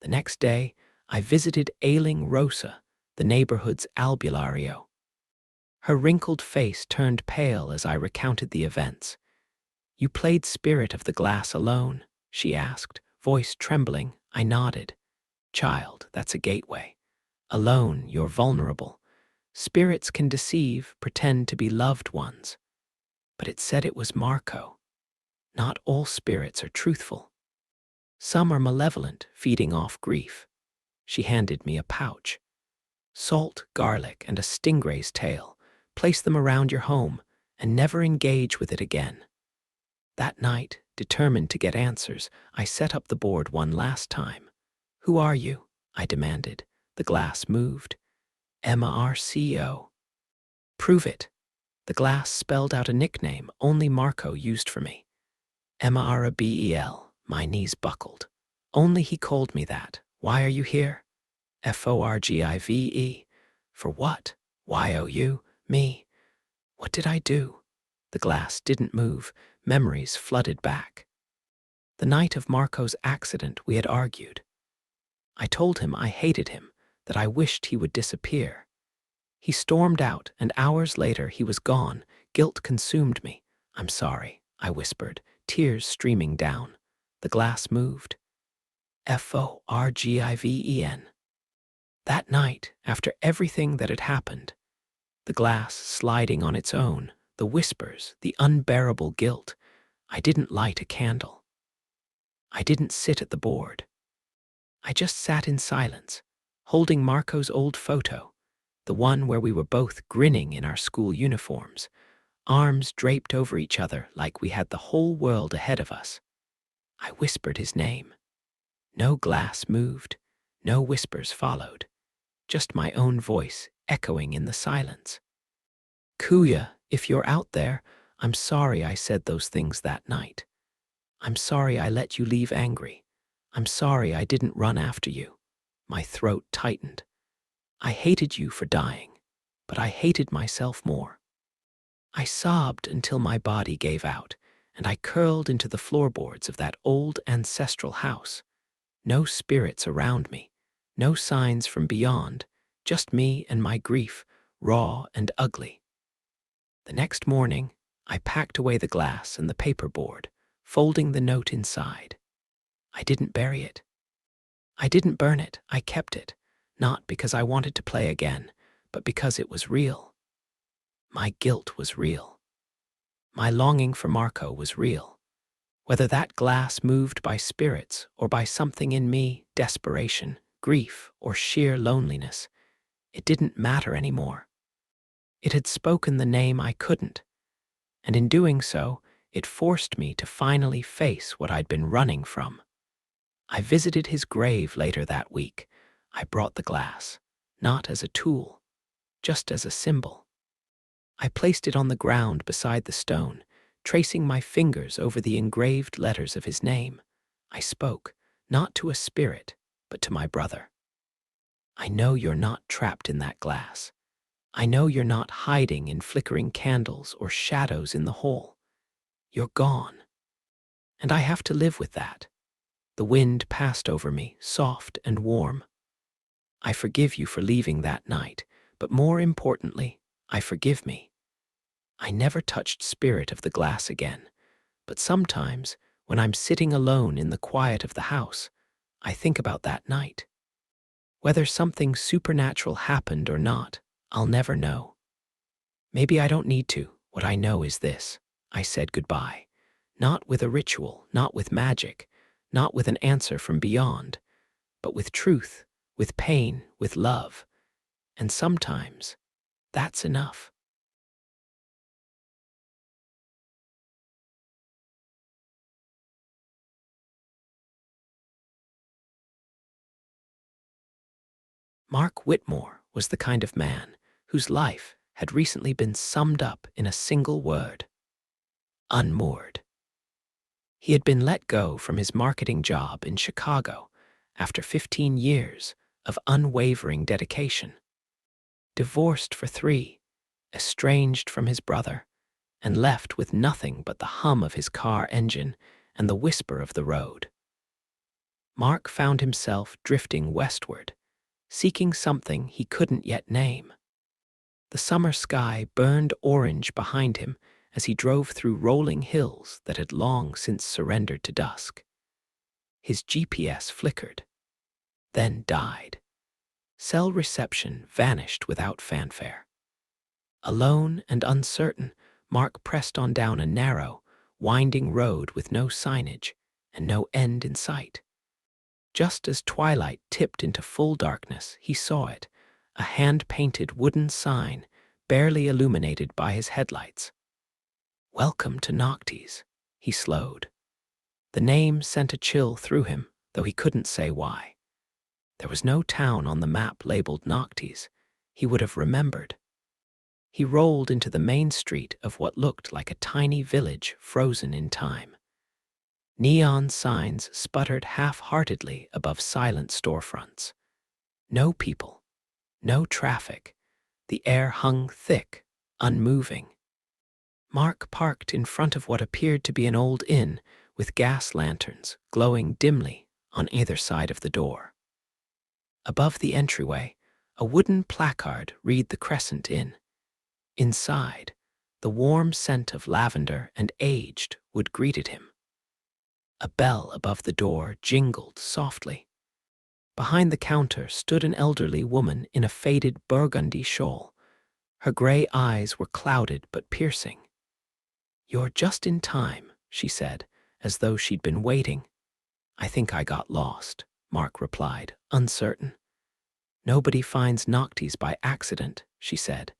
The next day, I visited ailing Rosa, the neighborhood's albulario. Her wrinkled face turned pale as I recounted the events. "You played Spirit of the Glass alone?" she asked, voice trembling. I nodded. "Child, that's a gateway. Alone, you're vulnerable. Spirits can deceive, pretend to be loved ones." But it said it was Marco. Not all spirits are truthful. Some are malevolent, feeding off grief. She handed me a pouch. "Salt, garlic, and a stingray's tail. Place them around your home and never engage with it again." That night, determined to get answers, I set up the board one last time. "Who are you?" I demanded. The glass moved. "MRCO." Prove it. The glass spelled out a nickname only Marco used for me. Marabel. My knees buckled. Only he called me that. Why are you here? Forgive. For what? You? Me? What did I do? The glass didn't move. Memories flooded back. The night of Marco's accident, we had argued. I told him I hated him, that I wished he would disappear. He stormed out, and hours later he was gone. Guilt consumed me. I'm sorry, I whispered, tears streaming down. The glass moved. Forgiven. That night, after everything that had happened, the glass sliding on its own, the whispers, the unbearable guilt, I didn't light a candle. I didn't sit at the board. I just sat in silence, holding Marco's old photo, the one where we were both grinning in our school uniforms, arms draped over each other like we had the whole world ahead of us. I whispered his name. No glass moved, no whispers followed, just my own voice echoing in the silence. Kuya, if you're out there, I'm sorry I said those things that night. I'm sorry I let you leave angry. I'm sorry I didn't run after you. My throat tightened. I hated you for dying, but I hated myself more. I sobbed until my body gave out, and I curled into the floorboards of that old ancestral house. No spirits around me, no signs from beyond, just me and my grief, raw and ugly. The next morning, I packed away the glass and the paperboard, folding the note inside. I didn't bury it. I didn't burn it. I kept it, not because I wanted to play again, but because it was real. My guilt was real. My longing for Marco was real. Whether that glass moved by spirits or by something in me, desperation, grief, or sheer loneliness, it didn't matter anymore. It had spoken the name I couldn't, and in doing so, it forced me to finally face what I'd been running from. I visited his grave later that week. I brought the glass, not as a tool, just as a symbol. I placed it on the ground beside the stone, tracing my fingers over the engraved letters of his name. I spoke, not to a spirit, but to my brother. I know you're not trapped in that glass. I know you're not hiding in flickering candles or shadows in the hole. You're gone. And I have to live with that. The wind passed over me, soft and warm. I forgive you for leaving that night, but more importantly, I forgive me. I never touched spirit of the glass again, but sometimes, when I'm sitting alone in the quiet of the house, I think about that night. Whether something supernatural happened or not, I'll never know. Maybe I don't need to. What I know is this. I said goodbye. Not with a ritual, not with magic, not with an answer from beyond, but with truth, with pain, with love. And sometimes, that's enough. Mark Whitmore was the kind of man whose life had recently been summed up in a single word: unmoored. He had been let go from his marketing job in Chicago after 15 years of unwavering dedication. Divorced for 3, estranged from his brother, and left with nothing but the hum of his car engine and the whisper of the road. Mark found himself drifting westward, seeking something he couldn't yet name. The summer sky burned orange behind him as he drove through rolling hills that had long since surrendered to dusk. His GPS flickered, then died. Cell reception vanished without fanfare. Alone and uncertain, Mark pressed on down a narrow, winding road with no signage and no end in sight. Just as twilight tipped into full darkness, he saw it, a hand-painted wooden sign barely illuminated by his headlights. "Welcome to Noctes," he slowed. The name sent a chill through him, though he couldn't say why. There was no town on the map labeled Noctes. He would have remembered. he rolled into the main street of what looked like a tiny village frozen in time. Neon signs sputtered half-heartedly above silent storefronts. No people, no traffic. The air hung thick, unmoving. Mark parked in front of what appeared to be an old inn with gas lanterns glowing dimly on either side of the door. Above the entryway, a wooden placard read the Crescent Inn. Inside, the warm scent of lavender and aged wood greeted him. A bell above the door jingled softly. Behind the counter stood an elderly woman in a faded burgundy shawl. Her gray eyes were clouded but piercing. "You're just in time," she said, as though she'd been waiting. "I think I got lost," Mark replied, uncertain. "Nobody finds Noctis by accident," she said,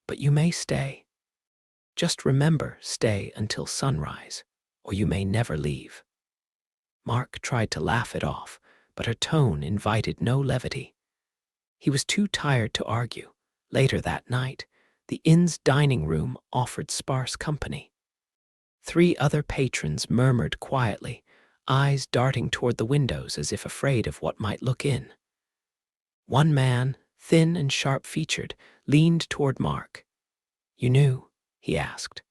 "but you may stay. Just remember, stay until sunrise, or you may never leave." Mark tried to laugh it off, but her tone invited no levity. He was too tired to argue. Later that night, the inn's dining room offered sparse company. 3 other patrons murmured quietly, eyes darting toward the windows as if afraid of what might look in. One man, thin and sharp-featured, leaned toward Mark. "You knew?" he asked.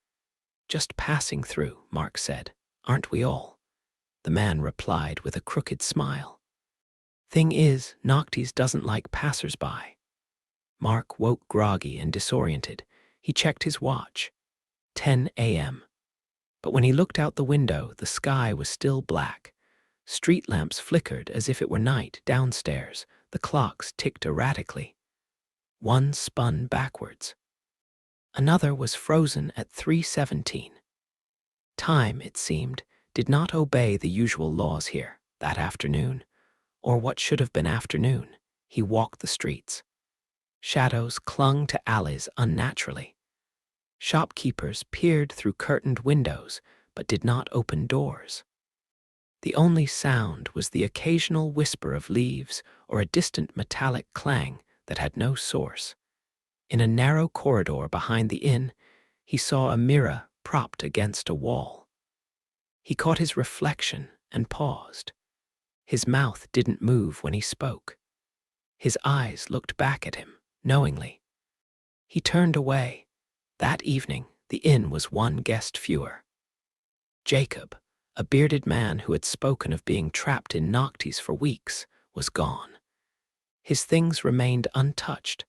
"Just passing through," Mark said. "Aren't we all?" The man replied with a crooked smile. "Thing is, Noctis doesn't like passers-by." Mark woke groggy and disoriented. He checked his watch. 10 a.m. But when he looked out the window, the sky was still black. Street lamps flickered as if it were night downstairs. The clocks ticked erratically. One spun backwards. Another was frozen at 3:17. Time, it seemed, did not obey the usual laws here that afternoon, or what should have been afternoon. He walked the streets. Shadows clung to alleys unnaturally. Shopkeepers peered through curtained windows but did not open doors. The only sound was the occasional whisper of leaves or a distant metallic clang that had no source. In a narrow corridor behind the inn, he saw a mirror propped against a wall. He caught his reflection and paused. His mouth didn't move when he spoke. His eyes looked back at him, knowingly. He turned away. That evening, the inn was one guest fewer. Jacob, a bearded man who had spoken of being trapped in Noctis for weeks, was gone. His things remained untouched.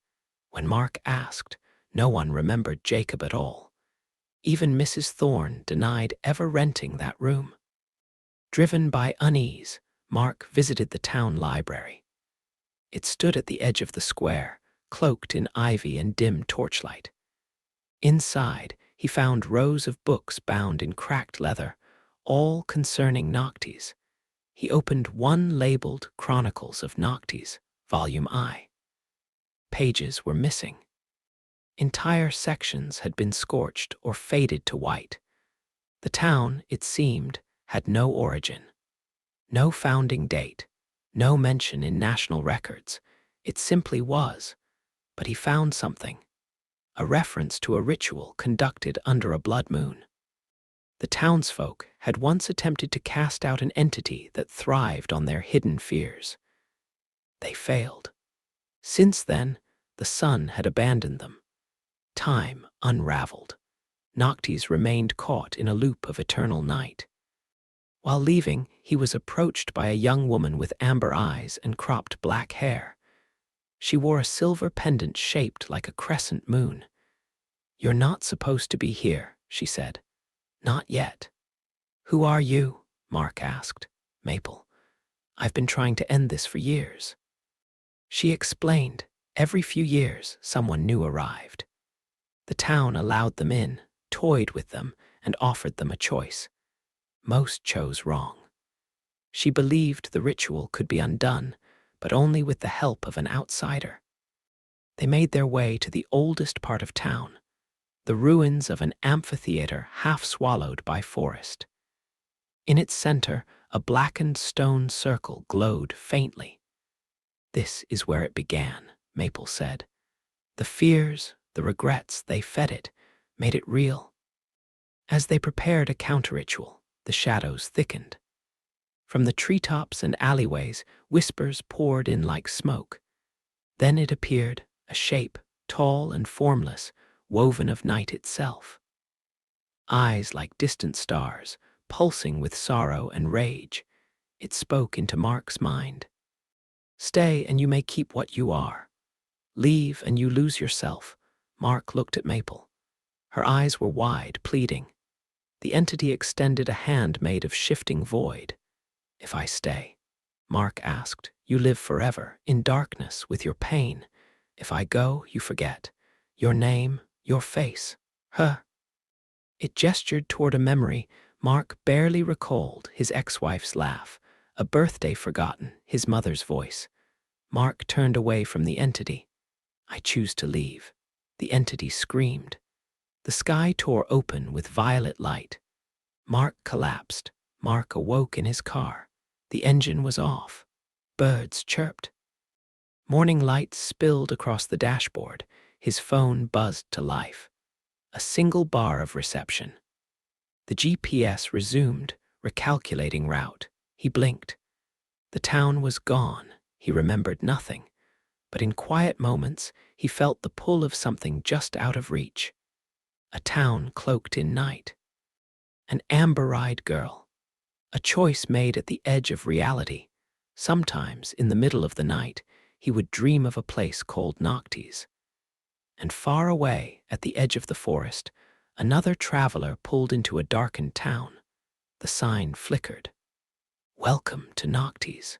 When Mark asked, no one remembered Jacob at all. Even Mrs. Thorne denied ever renting that room. Driven by unease, Mark visited the town library. It stood at the edge of the square, cloaked in ivy and dim torchlight. Inside, he found rows of books bound in cracked leather, all concerning Noctis. He opened one labeled Chronicles of Noctis, Volume I. Pages were missing. Entire sections had been scorched or faded to white. The town, it seemed, had no origin. No founding date, no mention in national records. It simply was. But he found something. A reference to a ritual conducted under a blood moon. The townsfolk had once attempted to cast out an entity that thrived on their hidden fears. They failed. Since then, the sun had abandoned them. Time unraveled. Noctis remained caught in a loop of eternal night. While leaving, he was approached by a young woman with amber eyes and cropped black hair. She wore a silver pendant shaped like a crescent moon. "You're not supposed to be here," she said. "Not yet." "Who are you?" Mark asked. "Maple. I've been trying to end this for years." She explained. Every few years, someone new arrived. The town allowed them in, toyed with them, and offered them a choice. Most chose wrong. She believed the ritual could be undone, but only with the help of an outsider. They made their way to the oldest part of town, the ruins of an amphitheater half swallowed by forest. In its center, a blackened stone circle glowed faintly. "This is where it began," Maple said. "The fears, the regrets, they fed it, made it real. As they prepared a counter-ritual, the shadows thickened. From the treetops and alleyways, whispers poured in like smoke. Then it appeared, a shape, tall and formless, woven of night itself. Eyes like distant stars, pulsing with sorrow and rage, it spoke into Mark's mind. "Stay and you may keep what you are. Leave and you lose yourself." Mark looked at Maple. Her eyes were wide, pleading. The entity extended a hand made of shifting void. "If I stay," Mark asked, "you live forever, in darkness, with your pain. If I go, you forget. Your name, your face. Huh." It gestured toward a memory Mark barely recalled, his ex-wife's laugh, a birthday forgotten, his mother's voice. Mark turned away from the entity. "I choose to leave." The entity screamed. The sky tore open with violet light. Mark collapsed. Mark awoke in his car. The engine was off. Birds chirped. Morning light spilled across the dashboard. His phone buzzed to life. A single bar of reception. The GPS resumed, recalculating route. He blinked. The town was gone. He remembered nothing. But in quiet moments, he felt the pull of something just out of reach. A town cloaked in night. An amber-eyed girl. A choice made at the edge of reality. Sometimes, in the middle of the night, he would dream of a place called Noctes. And far away, at the edge of the forest, another traveler pulled into a darkened town. The sign flickered. "Welcome to Noctes."